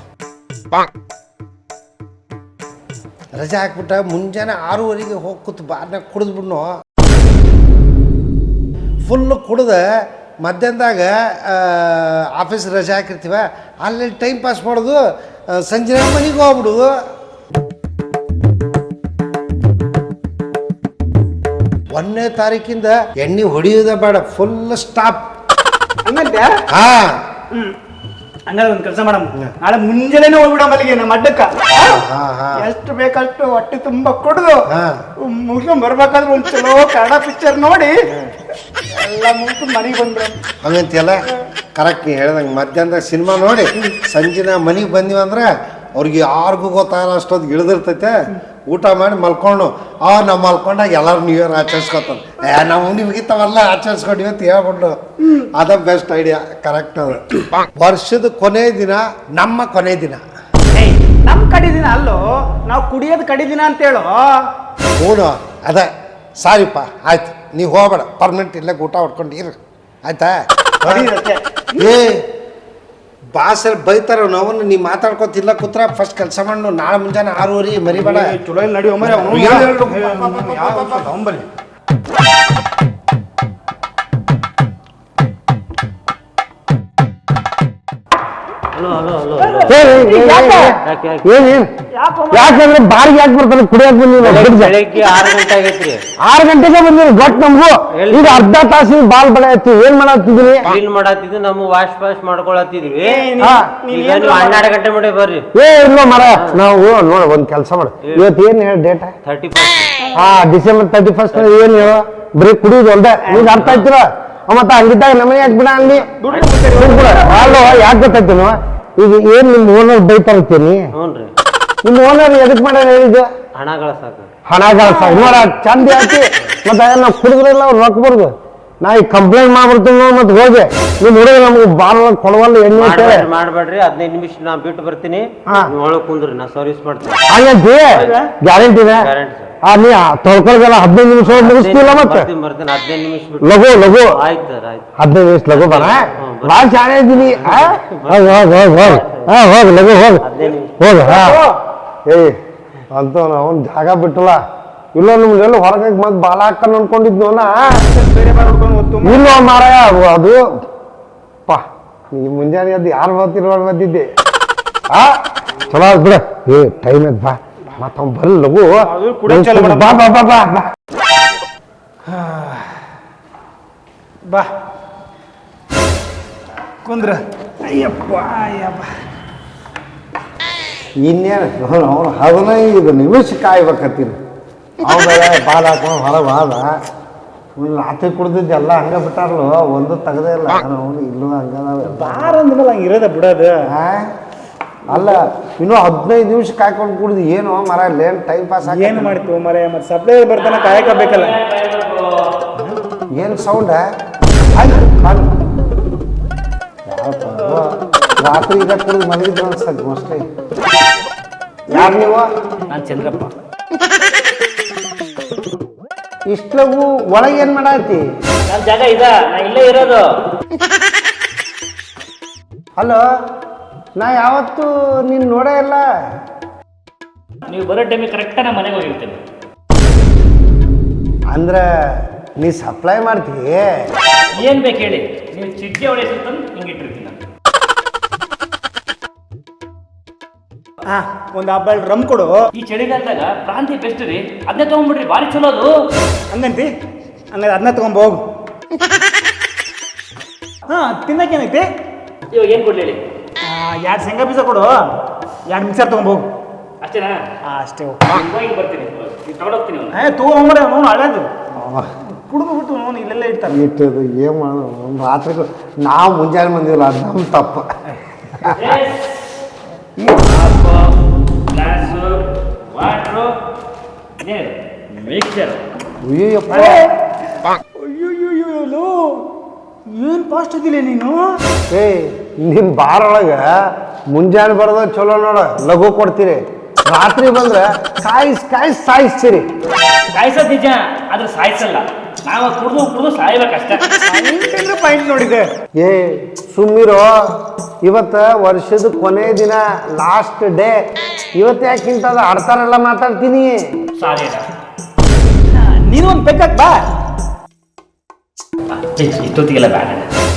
ರಜೆ ಹಾಕ್ಬಿಟ್ಟ ಮುಂಜಾನೆ 6:30 ಹೋಗಿ ಕೂತು ಬಾರ್ನಾಗ ಕುಡಿದ್ಬಿಡ್ನು. ಫುಲ್ಲು ಕುಡ್ದೆ ಮಧ್ಯಾಹ್ನದಾಗ ಆಫೀಸ್ ರಜೆ ಹಾಕಿರ್ತೀವ, ಅಲ್ಲಿ ಟೈಮ್ ಪಾಸ್ ಮಾಡೋದು, ಸಂಜೆ ಮನೆಗೆ ಹೋಗ್ಬಿಡೋದು. 1ನೇ ತಾರೀಕಿಂದ ಎಣ್ಣೆ ಹೊಡಿಯೋದ ಬೇಡ, ಫುಲ್ ಸ್ಟಾಪ್. ಹಂಗಂತೆ? ಹಾ, ಹಂಗಾದ್ರೆ ಒಂದು ಕೆಲಸ ಮಾಡಮ್ಮ, ನಾಳೆ ಮುಂಜಾನೆ ಹೋಗ್ಬಿಡಮ್ಮ ಅಲ್ಲಿಗೆ ನಮ್ಮ ಅಡ್ಡಕ್ಕ. ಎಷ್ಟು ಬೇಕಷ್ಟು ಹೊಟ್ಟೆ ತುಂಬ ಕುಡಿದು ಮುಗಿಸ್ಕೊಂಡ್ ಬರ್ಬೇಕಾದ್ರೆ ಒಂದು ಚಲೋ ಕನ್ನಡ ಪಿಕ್ಚರ್ ನೋಡಿ ಎಲ್ಲ ಮುಗಿಸ್ಕೊಂಡು ಮನೆಗೆ ಬಂದ್ಬಿಡ. ಹಂಗಂತಿಯಲ್ಲ, ಕರೆಕ್ಟ್ ನೀ ಹೇಳ್ದಂಗೆ. ಮಧ್ಯಾಹ್ನದಾಗ ಸಿನಿಮಾ ನೋಡಿ ಸಂಜೆನ ಮನೆಗೆ ಬಂದೀವಂದ್ರೆ ಅವ್ರಿಗೆ ಯಾರಿಗೂ ಗೊತ್ತಾಗಲ್ಲ, ಅಷ್ಟೊಂದು ಇಳಿದಿರ್ತೈತೆ. ಊಟ ಮಾಡಿ ಮಲ್ಕೊಂಡು ನಾವು ಮಲ್ಕೊಂಡಾಗ ಎಲ್ಲರೂ ನ್ಯೂ ಇಯರ್ ಆಚರಿಸ್ಕೊತಾನೆ. ನಾವು ನಿಮಗಿತ್ತವೆಲ್ಲ ಆಚರಿಸ್ಕೊಂಡಿವಿ ಅಂತ ಹೇಳ್ಬಿಟ್ಟು ಅದ ಬೆಸ್ಟ್ ಐಡಿಯಾ. ಕರೆಕ್ಟ್ ಅದು. ವರ್ಷದ ಕೊನೆ ದಿನ ನಮ್ಮ ಕೊನೆ ದಿನ. ನಮ್ಮ ಕಡೆ ದಿನ ಅಲ್ಲೋ, ನಾವು ಕುಡಿಯೋದು ಕಡೆ ದಿನ ಅಂತ ಹೇಳೋ. ಹ್ಞೂ ಅದೇ. ಸಾರಿಪ್ಪ, ಆಯ್ತು, ನೀವು ಹೋಗ್ಬೇಡ, ಪರ್ಮನೆಂಟ್ ಇಲ್ಲೇ ಊಟ ಹೊಡ್ಕೊಂಡಿರಿ, ಆಯ್ತಾ? ಏ ಬಾಸಲ್ಲಿ ಬೈತಾರ, ನಾವನ್ನ ನೀ ಮಾತಾಡ್ಕೊತಿಲ್ಲ ಕೂತ್ರ. ಫಸ್ಟ್ ಕೆಲಸ ಮಾಡು, ನಾಳೆ ಮುಂಜಾನೆ 6:30 ಮರಿಬೇಡ. ಚಲೋ ಇಲ್ಲಿ ನಡಿ ಒಮ್ಮೆ. ಯಾಕಂದ್ರೆ ಬಾರಿಗೆ ಯಾಕೆ ಬರ್ತಾನೆ ಕುಡಿಯಕ್ ಬಂದಿಲ್ಲ. ಬೆಳಗ್ಗೆ 6 ಗಂಟೆ ಆಗೈತ್ರಿ. 6 ಗಂಟೆಗೆ ಬಂದಿರಿ ಗೊತ್ತು ನಮಗೂ. ಈಗ ಅರ್ಧ ತಾಸಿನ ಬಾಲ್ ಬಳೆ ಹತ್ತಿ ಏನ್ ಮಾಡತ್ತಿದ್ರಿ? ಕ್ಲೀನ್ ಮಾಡತ್ತಿದ್ವಿ, ನಮ್ಮ ವಾಶ್ ಮಾಡ್ಕೊಳತ್ತಿದ್ವಿ. ಈಗ ನೀವು 12 ಗಂಟೆ ಮಾಡಿ ಬರ್ರಿ. ಇಲ್ಲ ಮರ, ನಾವು ನೋಡ ಒಂದ್ ಕೆಲಸ ಮಾಡ, ಇವತ್ತು ಏನ್ ಹೇಳ ಡೇಟ್? 31. ಡಿಸೆಂಬರ್ 31 ಏನ್ ಹೇಳ? ಬರೀ ಕುಡಿಯೋದು ಒಂದೇ. ಈಗ ಅರ್ಥ ಆಯ್ತಿರ? ಮತ್ತ ಹಂಗಿದ್ದಾಗ ನಮ್ಮನೆ ಯಾಕೆ ಬಿಡ ಅಲ್ಲಿ? ಅಲ್ವ, ಯಾಕೆ ಗೊತ್ತಾಯ್ತು? ಈಗ ಏನ್ ನಿಮ್ ಓನರ್ ಬೈತಾರತ್ತೀನಿ? ಹ್ಞೂನ್ರಿ. ನಿಮ್ ಓನರ್ ಎದಕ್ ಮಾಡ ಹೇಳಿದ್ದು? ಹಣ ಗಳಸಾಕ. ಹಣ ಗಳಸಾಕ ನೋಡ, ಚಂದ ಹಾಕಿ ಮತ್ತೆ ನಾವು ಕುಡಿದ್ರೆಲ್ಲ ಅವ್ರು ರೊಕ್ಕ ಬರುದು. ನಾ ಈಗ ಕಂಪ್ಲೇಂಟ್ ಮಾಡ್ಬಿಡ್ತೀನಿ. ಮತ್ತೆ ಹೋಗಿ ನಿಮ್ ಹುಡುಗ ನಮ್ಗೆ ಬಾಲ್ ಕೊಡವಲ್ಲ ಎಣ್ಣೆ ಮಾಡ್ಬೇಡ್ರಿ. 15 ನಿಮಿಷ ನಾ ಬಿಟ್ಟು ಬರ್ತೀನಿ, ಒಳಗ್ ಕುಂದ್ರಿ, ನಾ ಸರ್ವಿಸ್ ಮಾಡ್ತೀನಿ. ಹಾಗಂತಿ? ಗ್ಯಾರಂಟಿ ಇದೆ? ನೀ ತೊಳ್ಕೊಳ್ದಲ್ಲ 15 ನಿಮಿಷ ಮುಗಿಸ್ತಿಲ್ಲ. ಮತ್ತೆ ಬರ್ತೀನಿ 15 ನಿಮಿಷ ಬಿಟ್ಟು. ಲಘು ಲಘು. ಆಯ್ತು ಸರ್, ಆಯ್ತು. 15 ನಿಮಿಷ ಲಘು ಬರ. ಭಾಳ ಶಾಣೆ ಇದ್ದೀನಿ. ಹೋಗ್ ಲಘು ಹೋಗ್ ಹೋಗ. ಏಯ್ ಅಂತ ಅವ್ನು ಜಾಗ ಬಿಟ್ಟಲ್ಲ. ಇಲ್ಲ ನಿಮ್ಗೆಲ್ಲ ಹೊರಗೆ ಮತ್ತೆ ಬಾಲ ಹಾಕೊಂಡು ಅನ್ಕೊಂಡಿದ್ನು. ಇಲ್ಲ ಮಾರಾಯ, ಅದು ಪಾ ಈ ಮುಂಜಾನೆ ಅದು ಯಾರು ಬರ್ತಿದ್ದೆ. ಚಲೋ ಆದ್ ಬಿಡ. ಏ ಟೈಮ್ ಅದ್ ಬಾ, ಮತ್ತ ಅವ್ನು ಬರಲ್ಲ ಲಘು. ಬಾ ಬಾ ಬಾ ಬಾ ಬಾ ಕುಂದ್ರ. ಅಯ್ಯಪ್ಪ ಅಯ್ಯಪ್ಪ. ಇನ್ನೇನು ಅವನು 15 ನಿಮಿಷ ಕಾಯ್ಬೇಕತ್ತೀನಿ. ಅವನ ಬಾಲ್ ಹಾಕೊಂಡು ಹೊರಗೆ ಬಾದ ರಾತ್ರಿ ಕುಡ್ದಿದ್ದೆಲ್ಲ ಹಂಗೆ ಬಿಟ್ಟಾರಲ್ಲ, ಒಂದು ತೆಗ್ದೇ ಇಲ್ಲ. ಅವನು ಇಲ್ಲೂ ಹಂಗದಾವೆ ಬಾರ ಅಂದ್ಮೇಲೆ ಹಂಗೆ ಇರೋದ ಬಿಡೋದು. ಅಲ್ಲ ಇನ್ನೂ 15 ನಿಮಿಷ ಕಾಯ್ಕೊಂಡು ಕುಡ್ದು ಏನು ಮರ ಲೇನ್ ಟೈಮ್ ಪಾಸ್ ಏನು ಮಾಡ್ತೀವಿ ಮರೆ, ಮತ್ತೆ ಸಪ್ಲೈ ಬರ್ತಾನೆ ಕಾಯಕಬೇಕಲ್ಲ. ಏನು ಸೌಂಡ ರಾತ್ರಿ ಈಗ ಕುಡಿದು ಮಲಗಿದ್ರು ಅನ್ಸದ್ ಮೋಸ್ಟ್ಲಿ. ಯಾರು ನೀವು? ನಾನು ಚಂದ್ರಪ್ಪ. ಇಷ್ಟಲಗು ಒಳಗೆ ಏನ್ ಮಾಡಾತಿ? ನನ್ನ ಜಾಗ ಇದ, ನಾ ಇಲ್ಲೇ ಇರೋದು. ಹಲೋ, ನಾ ಯಾವತ್ತು ನೀನ್ ನೋಡೇ ಇಲ್ಲ. ನೀವು ಬರೋ ಟೈಮಿಗೆ ಕರೆಕ್ಟಾಗಿ ನಾನು ಮನೆಗೆ ಹೋಗಿರ್ತೀನಿ. ಅಂದ್ರ ನೀ ಸಪ್ಲೈ ಮಾಡ್ತೀವಿ? ಏನು ಬೇಕು ಹೇಳಿ, ನೀವು ಚಿಡ್ಗೆ ಹೊಡೆಸುತ್ತಂದು ಹಿಂಗೆ ಇಟ್ಟಿರ್ತೀನಿ ನಾನು. ಹಾ, ಒಂದು ಹಬ್ಬ ರಮ್ ಕೊಡು. ಈ ಚಳಿಗಾಲದಾಗ ಪ್ರಾಂತಿ ಬೆಸ್ಟ್ ರೀ, ಅದನ್ನೇ ತೊಗೊಂಡ್ಬಿಡ್ರಿ, ಭಾರಿ ಚಲೋ ಅದು. ಹಂಗಂತಿ? ಹಂಗಾದ್ರೆ ಅದನ್ನ ತೊಗೊಂಬೋಗು. ಹಾ, ತಿನ್ನಕ್ಕೇನೈತಿ? ಇವಾಗ ಏನು ಕೊಡ್ಲಿ ಹೇಳಿ? 2 ಶೇಂಗಾ ಬೀಜ ಕೊಡು, 2 ಮಿಕ್ಸರ್ ತೊಗೊಂಬೋಗು. ಅಷ್ಟೇನಾ? ಅಷ್ಟೇ. ಹೋಗಿ ಬರ್ತೀನಿ, ತಗೊಂಡೋಗ್ತೀನಿ ಅವ್ನು. ತೊಗೊಂಬರ ಅವನು ಹಳೇದು ಕುಡಿದು ಬಿಟ್ಟು ಅವನು ಇಲ್ಲೆಲ್ಲ ಇಡ್ತಾರೆ. ಇಟ್ಟದು ಏನು ಮಾಡೋದು, ರಾತ್ರಿ ನಾವು ಮುಂಜಾನೆ ಬಂದಿವಲ್ಲ, ಅದು ನಮ್ಮ ತಪ್ಪ. Glass, water, mixer. ಅಯ್ಯಪ್ಪ, ಅಯ್ಯೋ ಏನು ಫಾಸ್ಟ್ ಇದ್ದಿಲ್ಲ ನೀನು. ನಿಮ್ಮ ಬಾರೊಳಗೆ ಮುಂಜಾನೆ ಬರೋದು ಚಲೋ ನೋಡ, ಲಘು ಕೊಡ್ತೀರಿ. ರಾತ್ರಿ ಬಂದ್ರೆ ಸಾಯಿಸ್ತೀರಿ. ಸಾಯಿಸೋದು ನಿಜ, ಆದ್ರೆ ಸಾಯಿಸಲ್ಲ. ನಾವು ಕುಡ್ದು ಸಾಯ್ಬೇಕಷ್ಟೇ. ಪಾಯಿಂಟ್ ನೋಡಿದೆ. ಸುಮ್ಮಿರೋ, ಇವತ್ತು ವರ್ಷದ ಕೊನೆ ದಿನ, ಲಾಸ್ಟ್ ಡೇ. ಇವತ್ತು ಯಾಕಿಂತ ಆಡ್ತಾರೆಲ್ಲ ಮಾತಾಡ್ತೀನಿ. ಸಾರಿ ನೀನು ಒಂದು ಬೇಕಾಕ್ ಬಾ. ಇಷ್ಟೊತ್ತಿಗೆಲ್ಲ ಬೇಡ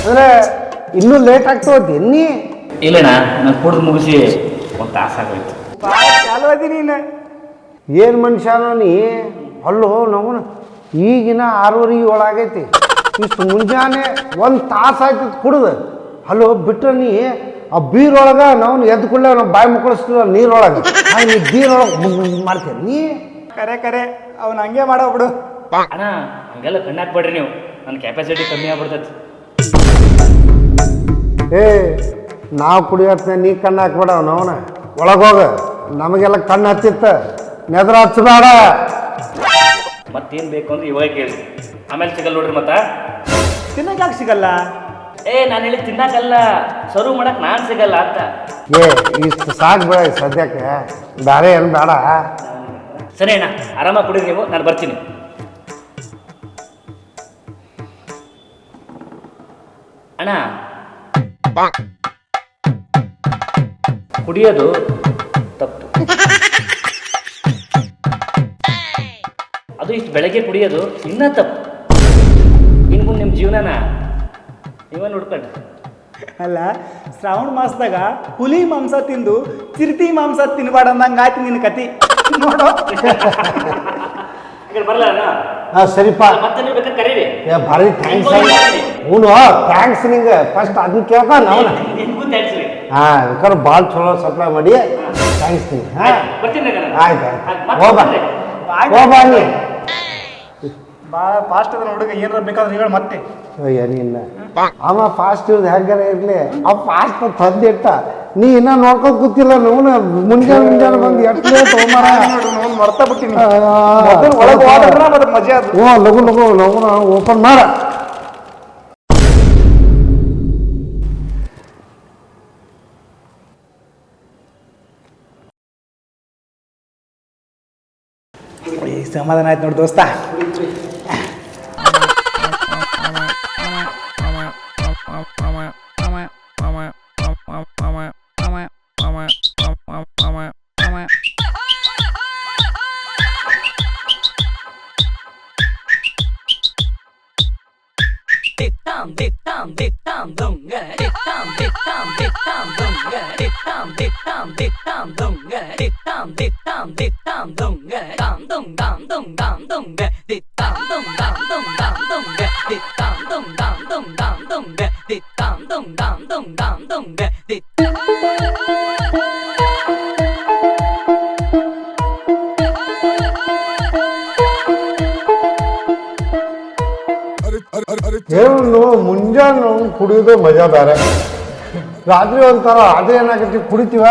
ಅಂದ್ರೆ ಇನ್ನೂ ಲೇಟ್ ಆಗ್ತವತ್ತಿ ನೀ? ಇಲ್ಲಣ್ಣ, ನಾನು ಕುಡ್ದು ಮುಗಿಸಿ ಒಂದು ತಾಸಾಗೋಯ್ತು. ಚಾಲು ಅದಿ ನೀನು. ಏನು ಮನುಷ್ಯನೋ ನೀ? ಅಲ್ಲೋ ನಾವು ಈಗಿನ 6:30 ಒಳಗೈತಿ. ಇಷ್ಟು ಮುಂಜಾನೆ 1 ತಾಸು ಆಯ್ತು ಕುಡ್ದು. ಅಲ್ಲೋ ಬಿಟ್ರೆ ನೀ ಆ ಬೀರೊಳಗೆ ನಾವು ಎದ್ದು ಕೂಡಲೇ ನಾವು ಬಾಯಿ ಮುಕ್ಕಳಿಸ್ತೀವ ನೀರೊಳಗೆ. ನೀ ಬೀರೊಳಗೆ ಮಾಡ್ತೀಯ ನೀ? ಕರೆ ಅವ್ನು ಹಂಗೆ ಮಾಡೋಬಿಡು. ಅಣ್ಣ ಹಂಗೆಲ್ಲ ಕಣ್ಣಾಕ್ಬೇಡ್ರಿ ನೀವು, ನನ್ನ ಕೆಪಾಸಿಟಿ ಕಮ್ಮಿ ಆಗ್ಬಿಡ್ತೈತಿ. ನಾವು ಕುಡಿಯತ್ನ ನೀ ಕಣ್ಣು ಹಾಕ್ಬೇಡ. ಅವನ ಒಳಗೋಗ, ನಮಗೆಲ್ಲ ಕಣ್ಣು ಹತ್ತಿತ್ತ, ನೆದ್ರ ಹಚ್ಚಬೇಡ. ಮತ್ತೇನು ಬೇಕು ಅಂದ್ರೆ ಇವಾಗ ಕೇಳಿ, ಆಮೇಲೆ ಸಿಗಲ್ಲ ನೋಡ್ರಿ. ಮತ್ತ ತಿನ್ನಕ್ಕೆ ಯಾಕೆ ಸಿಗಲ್ಲ? ನಾನು ಹೇಳಿ ತಿನ್ನಕ್ಕಲ್ಲ, ಸರ್ವ್ ಮಾಡಕ್ ನಾನು ಸಿಗಲ್ಲ ಅಂತ. ಇಷ್ಟು ಸಾಕು ಬಿಡ ಸದ್ಯಕ್ಕೆ, ಬೇರೆ ಏನು ಬೇಡ. ಸರಿ ಅಣ್ಣ, ಆರಾಮಾಗಿ ಕುಡೀರಿ ನೀವು, ನಾನು ಬರ್ತೀನಿ. ಅಣ್ಣ, ಕುಡಿಯೋದು ತಪ್ಪು, ಅದು ಇಷ್ಟು ಬೆಳಗ್ಗೆ ಕುಡಿಯೋದು ಇನ್ನೂ ತಪ್ಪು. ಇನ್ನು ಮುಂದೆ ನಿಮ್ಮ ಜೀವನನ ನೀವೇ ನೋಡ್ಕೊಂಡ್ರಿ. ಅಲ್ಲ, ಶ್ರಾವಣ ಮಾಸದಾಗ ಹುಲಿ ಮಾಂಸ ತಿಂದು ಚಿರತಿ ಮಾಂಸ ತಿನ್ಬಾರ್ದ ಅಂದಂಗೆ ಆಯ್ತು ನಿನ್ನ ಕತಿ ನೋಡೋ. ಬರಲ್ಲ ಅಣ್ಣ? ಸರಿಪ್ಪ, ಮತ್ತೆ ನೀವು ಬೇಕಾದ್ರೆ ಕರೀರಿ. ಭಾರಿ ಥ್ಯಾಂಕ್ಸ್. ಥ್ಯಾಂಕ್ಸ್ ನಿಂಗೆ. ಫಸ್ಟ್ ಅದನ್ನ ಕೇಳ್ಕ ನಾವು. ನಿಮಗೂ ಥ್ಯಾಂಕ್ಸ್ ರೀ. ಬೇಕಾದ್ರೆ ಭಾಳ ಚಲೋ ಸಪ್ಲೈ ಮಾಡಿ ಥ್ಯಾಂಕ್ಸ್ ನಿಂಗೆ. ಬರ್ತೀನಿ. ಆಯ್ತು, ಹೋಗ್ಬಾ ನೀ. ಭಾಳ ಫಾಸ್ಟ್ ಅದ ಹುಡುಗ, ಏನಾರ ಬೇಕಾದ್ರೆ ಹೇಳಿ ಮತ್ತೆ. ಏನಿಲ್ಲ, ಅವ ಫಾಸ್ಟ್ ಇರೋದು ಹೆಂಗಾರ ಇರಲಿ, ಅವ ಫಾಸ್ಟ್ ತಂದಿಟ್ಟ. ನೀ ಇನ್ನ ನೋಡ್ಕೊಂಡ್ ಕೂತಿಲ್ಲ. ನೋವು ಮುಂಜಾನೆ ಬಂದು ಎಟ್ಟೇ ತೊಗೊಂಬಾರ. ಮರ್ತಾ ಬಿಟ್ಟಿನಿ. ಒಳಗೆ ಹೋದ್ರೆ ಮತ್ತೆ ಮಜಾ ಅದು. ಲಘು ಓಪನ್ ಮಾಡ. ಸಮಾಧಾನ ಆಯ್ತು ನೋಡಿ ದೋಸ್ತ. ಮುಂಜಾನೆ ನಾವು ಕುಡಿಯೋದು ಮಜಾ ಬೇರೆ. ರಾತ್ರಿ ಒಂಥರ ಅದೇ ಏನಾಗೈತಿ ಕುಡಿತೀವ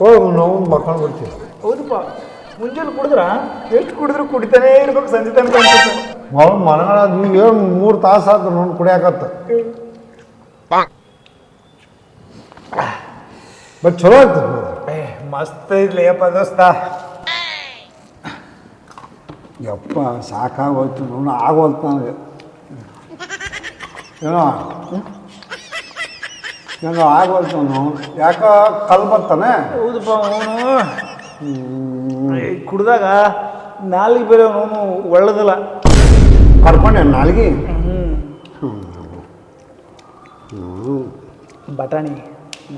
ಹೋಗಿ ನಾವು ಮಕ್ಕೊಂಡು ಬಿಡ್ತೀವಿ. ಹೌದಪ್ಪ, ಮುಂಜಾನೆ ಕುಡಿದ್ರ ಎಷ್ಟು ಕುಡಿದ್ರು ಕುಡಿತಾನೇ ಇರ್ಬೇಕು ಸಂಜೆ ತನಕ ಅನ್ಸುತ್ತೆ. ಅವ್ನು ಮನಗಳ 3 ತಾಸು ಆಯ್ತು ನೋಡಿ ಕುಡಿಯಾಕತ್ತ. ಬಟ್ ಚಲೋ ಆಗ್ತದೆ. ಮಸ್ತ್ ಇದ್ಲಿಯಪ್ಪ ದೋಸ್ತ. ಯಪ್ಪ ಸಾಕಾಗೋಯ್ತು ನೋಡು, ಆಗೋಲ್ತು ನನಗೆ. ಏನೋ ಆಗೋಲ್ತು ನಾವು. ಯಾಕೋ ಕಲ್ ಬರ್ತಾನೆ. ಹೌದಪ್ಪ, ಅವನು ಕುಡ್ದಾಗ ನಾಲಿಗೆ ಬೇರೆ ಅವನು ಒಳ್ಳದಲ್ಲ. ಕರ್ಕೊಂಡೆ ನಾಲ್ಗಿ.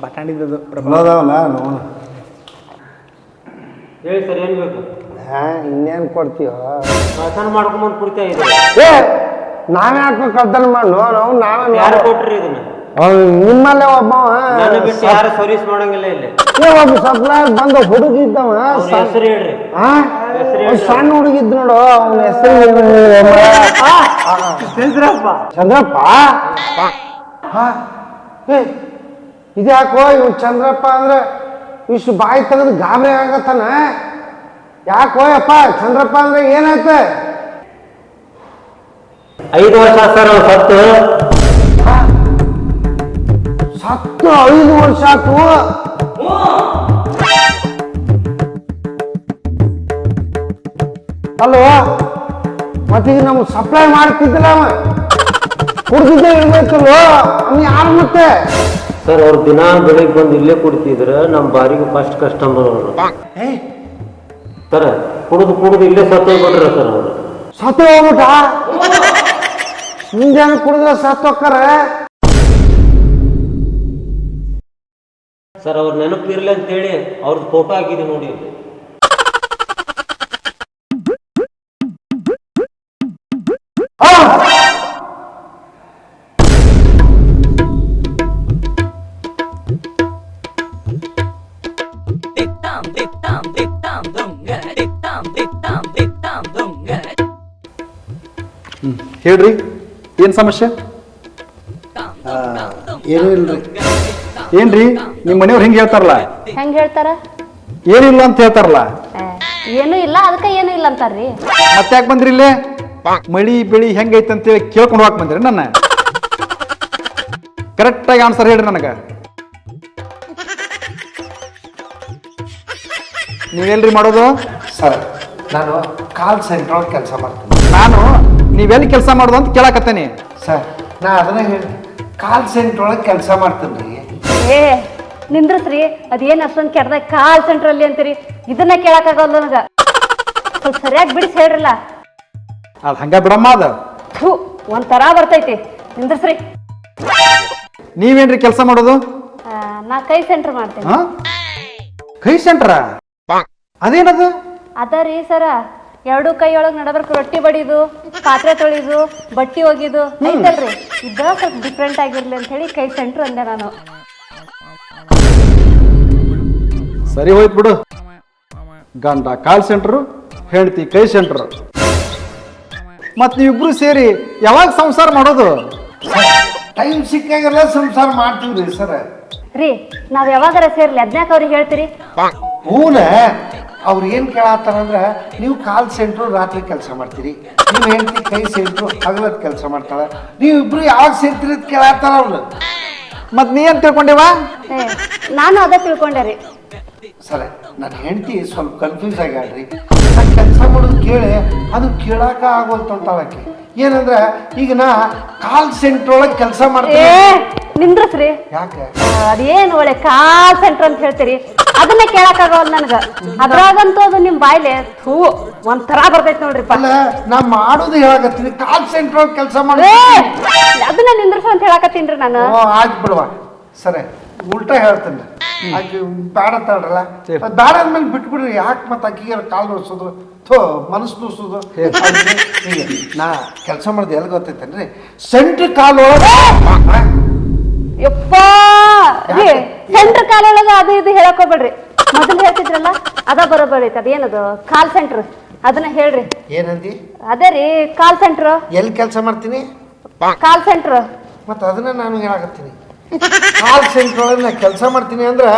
ಬಟಾಣಿದ್ದು ಪ್ರಬಲದಾವಲ್ಲ ನೋಡ. ಹೇಳಿ ಸರ್, ಏನು ಬೇಕು? ಇನ್ನೇನು ಕೊಡ್ತೀವ? ಕಳ್ತನ ಮಾಡ್ಕೊಂಬಂದು ಕುಡಿತಾ ಇದೆ. ಏ ನಾವೇ ಹಾಕೋ ಕಳ್ತನ ಮಾಡಿ ನಾವು ನಾವೇ ಯಾರು ಕೊಟ್ರಿ ಇದನ್ನ? ನಿಮ್ಮಲ್ಲೇ ಒಬ್ಬ ನನ್ನ ಬಿಟ್ಟು ಯಾರು ಸರ್ವಿಸ್ ಮಾಡಂಗಿಲ್ಲ ಇಲ್ಲಿ. ಒಬ್ಬ ಸಪ್ಲೈಯರ್ ಬಂದ ಹುಡುಗಿದ್ದವ. ಹೆಸರು ಹೇಳ್ರಿ. ಸಣ್ಣ ಹುಡುಗಿದ್ ನೋಡು, ಅವನ ಹೆಸರು ಚಂದ್ರಪ್ಪ. ಇದ್ಯಾಕೋ ಇವ್ ಚಂದ್ರಪ್ಪ ಅಂದ್ರೆ ಇಷ್ಟು ಬಾಯಿ ತೆಗೆದು ಗಾಬರಿ ಆಗತ್ತಾನ. ಯಾಕೋ ಯಪ್ಪ ಚಂದ್ರಪ್ಪ ಅಂದ್ರೆ ಏನಾಯ್ತು? 5 ವರ್ಷ ಸರ್ ಅವ್ರು ಸತ್ತು. 5 ವರ್ಷ ಆಯ್ತು. ಅಲ್ವ ಮತ್ತೀಗ ನಮ್ಗೆ ಸಪ್ಲೈ ಮಾಡ್ತಿದ್ದಿಲ್ಲ ಅವ, ಕುಡ್ದಿದ್ದೆ ಇರ್ಬೇಕಲ್ವ ಅವ್ನು ಯಾರು ಮತ್ತೆ? ಸರ್ ಅವ್ರು ದಿನ ಬೆಳಿಗ್ಗೆ ಬಂದು ಇಲ್ಲೇ ಕುಡಿತಿದ್ರ ನಮ್ಮ ಬಾರಿಗೆ ಫಸ್ಟ್ ಕಸ್ಟಮರ್ ಅವರು. ಸರ್ ಕುಡಿದು ಇಲ್ಲೇ ಸತ್ತೋಗ್ಬಿಟ್ರ ಸರ್ ಅವರು. ಸತ್ತು ಹೋಗ್ಬಿಟ್ಟ? ಮುಂಜಾನೆ ಕುಡಿದ್ರೆ ಸತ್ತು ಹೋಗ್ತಾರೆ. ಸರ್ ಅವ್ರ ನೆನಪಿರ್ಲಿ ಅಂತೇಳಿ ಅವ್ರದ್ದು ಫೋಟೋ ಹಾಕಿದೆ ನೋಡಿ. ಹೇಳ್ರಿ, ಏನ್ ಸಮಸ್ಯೆ? ಏನೂ ಇಲ್ರಿ. ಏನ್ರಿ ನಿಮ್ಮ ಮನೆಯವ್ರು ಹಿಂಗೆ ಹೇಳ್ತಾರಲ್ಲ? ಹೆಂಗ್ ಹೇಳ್ತಾರ? ಏನಿಲ್ಲ ಅಂತ ಹೇಳ್ತಾರಲ್ಲ. ಏನೂ ಇಲ್ಲ, ಅದಕ್ಕೆ ಏನೂ ಇಲ್ಲ ಅಂತಾರ್ರಿ. ಮತ್ತೆ ಯಾಕೆ ಬಂದ್ರಿ ಇಲ್ಲೇ? ಮಳಿ ಬೆಳಿ ಹೆಂಗೈತೆ ಅಂತೇಳಿ ಕೇಳ್ಕೊಂಡು ಹೋಗಕ್ ಬಂದ್ರಿ ನನ್ನ? ಕರೆಕ್ಟಾಗಿ ಆನ್ಸರ್ ಹೇಳ್ರಿ ನನಗೆ. ನೀವೆಲ್ರಿ ಮಾಡೋದು? ಸರ್ ನಾನು ಕಾಲ್ ಸೆಂಟರ್ ಒಳಗೆ ಕೆಲಸ ಮಾಡ್ತೀನಿ. ನಾನು ನೀವೆಲ್ಲಿ ಕೆಲಸ ಮಾಡೋದು ಅಂತ ಕೇಳಕತ್ತೇನಿ. ಸರ್ ನಾ ಅದನ್ನ ಹೇಳಿ ಕಾಲ್ ಸೆಂಟರ್ ಒಳಗೆ ಕೆಲಸ ಮಾಡ್ತೀನಿ ರೀ. ಏ ನಿಂದ್ರಸ್ರಿ, ಅದೇನು ಅಷ್ಟೊಂದು ಕೆಡ್ದಾಗ ಕಾಲ್ ಸೆಂಟರ್ ಅಲ್ಲಿ ಅಂತೀರಿ? ಇದನ್ನ ಕೇಳಕ್ಕಾಗಲ್ಲ ನನಗ. ಸ್ವಲ್ಪ ಸರಿಯಾಗಿ ಬಿಡಿಸಿ ಹೇಳ್ರಲ್ಲ. ಅದು ಹಂಗ ಬಿಡಮ್ಮ. ಅದು ಒಂಥರ ಬರ್ತೈತಿ. ನಿಂದ್ರಸ್ರಿ. ನೀವೇನ್ರಿ ಕೆಲಸ ಮಾಡೋದು? ನಾ ಕೈ ಸೆಂಟರ್ ಮಾಡ್ತೀನಿ. ಕೈ ಸೆಂಟ್ರ? ಅದೇನದು? ಅದ ರೀ ಸರ, 2 ಕೈಯೊಳಗೆ ನಡಬರ್ಕ ರೊಟ್ಟಿ ಬಡಿದು, ಪಾತ್ರೆ ತೊಳಿದು, ಬಟ್ಟಿ ಒಗಿದು ಐತಲ್ರಿ. ಇದ ಸ್ವಲ್ಪ ಡಿಫ್ರೆಂಟ್ ಆಗಿರ್ಲಿ ಅಂತ ಹೇಳಿ ಕೈ ಸೆಂಟರ್ ಅಂದೆ ನಾನು. ಸರಿ ಹೋಯ್ತು ಬಿಡು. ಗಂಡ ಕಾಲ್ ಸೆಂಟ್ರು, ಹೆಂಡತಿ ಕೈ ಸೆಂಟ್ರು. ಮತ್ ನೀವಿಬ್ರು ಸೇರಿ ಯಾವಾಗ ಸಂಸಾರ ಮಾಡೋದು? ಟೈಮ್ ಸಿಕ್ಕಾಗೆಲ್ಲ ಸಂಸಾರ ಮಾಡ್ತೀವಿ ರೀ ಸರ್. ರೀ ನಾವ್ ಯಾವಾಗಾರ ಸೇರ್ಲಿ ಅದ್ನ್ಯಾಕ ಅವ್ರಿಗೆ ಹೇಳ್ತೀರಿ? ಹೂನ ಅವ್ರು ಏನು ಕೇಳತ್ತಾರಂದ್ರೆ, ನೀವು ಕಾಲ್ ಸೆಂಟ್ರು ರಾತ್ರಿ ಕೆಲಸ ಮಾಡ್ತೀರಿ, ನೀವು ಹೆಂಡತಿ ಕೈ ಸೆಂಟ್ರು ಹಗಲತ್ ಕೆಲಸ ಮಾಡ್ತಾಳೆ, ನೀವಿಬ್ರು ಯಾವಾಗ ಸೇರ್ತೀರಿ ಅಂತ ಕೇಳತ್ತಾರ ಅವ್ರು. ಮತ್ ನೀ ಏನ್ ತಿಳ್ಕೊಂಡೇವ? ನಾನು ಅದ ತಿಳ್ಕೊಂಡೆ ರೀ. ಸರ್ ನನ್ನ ಹೆಂಡತಿ ಸ್ವಲ್ಪ ಕನ್ಫ್ಯೂಸ್ ಆಗ್ಯಾಳ್ರಿ. ನಾ ಕೆಲಸ ಮಾಡೋದು ಕೇಳಿ ಅದು ಕೇಳಾಕ ಆಗೋಲ್ತಂತಾಳಕ್ಕೆ. ಏನಂದ್ರೆ ಈಗ ನಾ ಕಾಲ್ ಸೆಂಟ್ರ್ ಒಳಗೆ ಕೆಲಸ ಮಾಡ್ತೀನಿ. ನಿಂದ್ರಸ್ರಿ. ಯಾಕೆ? ಅದೇನು ಒಳ್ಳೆ ಕಾಲ್ ಸೆಂಟರ್ ಅಂತ ಹೇಳ್ತೀರಿ, ಅದನ್ನ ಕೇಳಕ್ಕಾಗಲ್ಲ ನನಗ. ಅದ್ರಾಗಂತೂ ಅದು ನಿಮ್ ಬಾಯ್ಲೆ ಥೂ ಒಂಥರ ಬರ್ತೈತಿ ನೋಡ್ರಿಪ್ಪ. ಅಲ್ಲ ನಾ ಮಾಡೋದು ಹೇಳಕತ್ತೀನಿ, ಕಾಲ್ ಸೆಂಟ್ರ್ ಒಳಗೆ ಕೆಲಸ ಮಾಡಿ ಅದನ್ನ ನಿಂದ್ರಸು ಅಂತ ಹೇಳಕತ್ತೀನ್ರಿ ನಾನು. ಆಯ್ತು ಬಿಡುವ. ಸರಿ ಉಲ್ಟಾ ಹೇಳ್ತೇನೆ. ಆಕೆ ಬ್ಯಾಡ ಅಂತಾಳ್ರಲ್ಲ, ಬ್ಯಾಡ ಅಂದ್ಮೇಲೆ ಬಿಟ್ಬಿಡ್ರಿ. ಯಾಕೆ ಮತ್ತೆ ಆಕಿಗೆ ಕಾಲು ನೋಡ್ಸೋದು, ಮನಸ್ಸು ನೋಡ್ಸೋದು? ನಾ ಕೆಲಸ ಮಾಡೋದು ಎಲ್ಲಿ ಗೊತ್ತೈತೇನ್ರಿ, ಸೆಂಟ್ರ್ ಕಾಲು ಒಳಗೆ. ಯಪ್ಪ ರೀ, ಸೆಂಟ್ರ್ ಕಾಲೊಳಗ ಅದು ಇದು ಹೇಳಕ್ ಹೋಗ್ಬೇಡ್ರಿ. ಮೊದಲು ಹೇಳ್ತಿದ್ರಲ್ಲ ಅದ ಬರೋಬರ್ ಐತಿ. ಅದೇನದು ಕಾಲ್ ಸೆಂಟ್ರ್, ಅದನ್ನ ಹೇಳ್ರಿ. ಏನಂದಿ? ಅದೇ ರೀ ಕಾಲ್ ಸೆಂಟ್ರ್. ಎಲ್ಲಿ ಕೆಲಸ ಮಾಡ್ತೀನಿ? ಕಾಲ್ ಸೆಂಟ್ರ್. ಮತ್ತು ಅದನ್ನ ನಾನು ಹೇಳಕತ್ತೀನಿ. ಕಾಲ್ ಸೆಂಟ್ರ್ ಒಳಗೆ ನಾ ಕೆಲಸ ಮಾಡ್ತೀನಿ ಅಂದ್ರೆ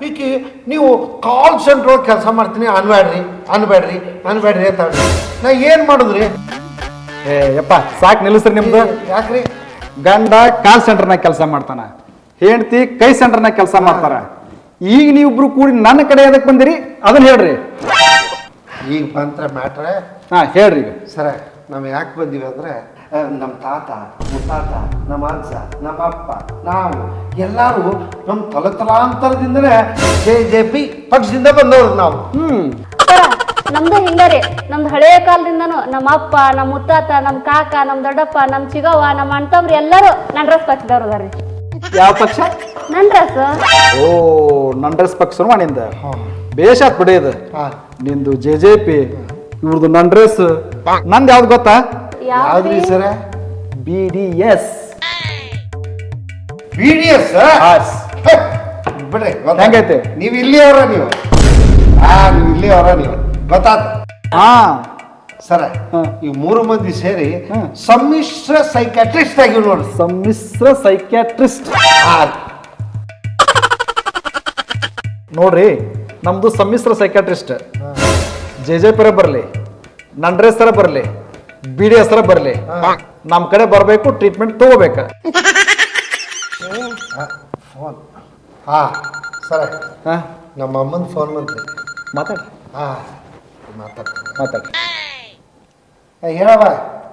ಈಕಿ ನೀವು ಕಾಲ್ ಸೆಂಟ್ರ್ ಒಳಗೆ ಕೆಲಸ ಮಾಡ್ತೀನಿ ಅನ್ಬೇಡ್ರಿ ಅಂತ ನಾ ಏನು ಮಾಡಿದ್ರಿ? ಏ ಯಪ್ಪ ಸಾಕು ನಿಲ್ಲಿಸ್ರಿ ನಿಮ್ದು. ಯಾಕ್ರಿ? ಗಂಡ ಕಾಲ್ ಸೆಂಟರ್ನಾಗ ಕೆಲಸ ಮಾಡ್ತಾನ, ಹೆಂಡತಿ ಕೈ ಸೆಂಟರ್ನಾಗ ಕೆಲಸ ಮಾಡ್ತಾರ. ಈಗ ನೀವಿಬ್ರು ಕೂಡಿ ನನ್ನ ಕಡೆ ಎದಕ್ಕೆ ಬಂದಿರಿ ಅದನ್ನ ಹೇಳ್ರಿ. ಈಗ ಬಂತ್ರ ಮ್ಯಾಟ್ರ. ಹಾ ಹೇಳ್ರಿ. ಈಗ ಸರ ನಾವು ಯಾಕೆ ಬಂದೀವಿ ಅಂದರೆ ನಮ್ಮ ತಾತ ಮುತ್ತಾತ ನಮ್ಮ ಅಜ್ಜ ನಮ್ಮ ಅಪ್ಪ ನಾವು ಎಲ್ಲರೂ ನಮ್ಮ ತಲಾಂತರದಿಂದಲೇ JJP ಪಕ್ಷದಿಂದ ಬಂದವರು ನಾವು. ನಮ್ದು ಹಿಂಗಾರಿ, ನಮ್ದು ಹಳೆ ಕಾಲದಿಂದನು ನಮ್ಮ ಅಪ್ಪ ನಮ್ಮ ಮುತ್ತಾತ ನಮ್ಮ ಕಾಕ ನಮ್ಮ ದೊಡ್ಡಪ್ಪ ನಮ್ಮ ಚಿಗವ್ವ ನಮ್ಮ ಅಣ್ತಮ್ರಿ ಎಲ್ಲರೂ ನಂಡ್ರಸ್ ಪಕ್ಷದವ್ರು ಅದಾರಿ. ಯಾವ ಪಕ್ಷ? ನಂಡ್ರಸ್. ಓ ನಂಡ್ರಸ್ ಪಕ್ಷನು ನಿಂದ ಬೇಷಾತ್ ಬಿಡಿ. ಇದು ನಿಂದು JJP, ಇವ್ರದ್ದು ನಂಡ್ರಸ್. ನಂದು ಯಾವ್ದು ಗೊತ್ತಾ? ಯಾವ್ದ್ರಿ ಸರ? BDS. BDS ಬಿಡ್ರಿ. ಹೆಂಗೈತೆ? ನೀವು ಇಲ್ಲಿಯವರ ನೀವು ಗೊತ್ತಾತ? ಹಾ ಸರ ಈ 3 ಮಂದಿ ಸೇರಿ ಸಮ್ಮಿಶ್ರ ಸೈಕ್ಯಾಟ್ರಿಸ್ಟ್ ಆಗಿವ್ ನೋಡ್ರಿ. ಸಮ್ಮಿಶ್ರ ಸೈಕ್ಯಾಟ್ರಿಸ್ಟ್ ನೋಡ್ರಿ. ನಮ್ದು ಸಮ್ಮಿಶ್ರ ಸೈಕ್ಯಾಟ್ರಿಸ್ಟ್. JJP ಬರಲಿ, ನಂಡ್ರೇಸರ ಬರಲಿ, BDS ಬರಲಿ, ನಮ್ಮ ಕಡೆ ಬರಬೇಕು, ಟ್ರೀಟ್ಮೆಂಟ್ ತಗೋಬೇಕ. ಫೋನ್ ಸರ ನಮ್ಮ ಅಮ್ಮನ ಫೋನ್ ಬಂದ್ರಿ. ಮಾತಾಡ್ರಿ. ಮಾತಾಡ್ರಿ. ಹೇಳವ.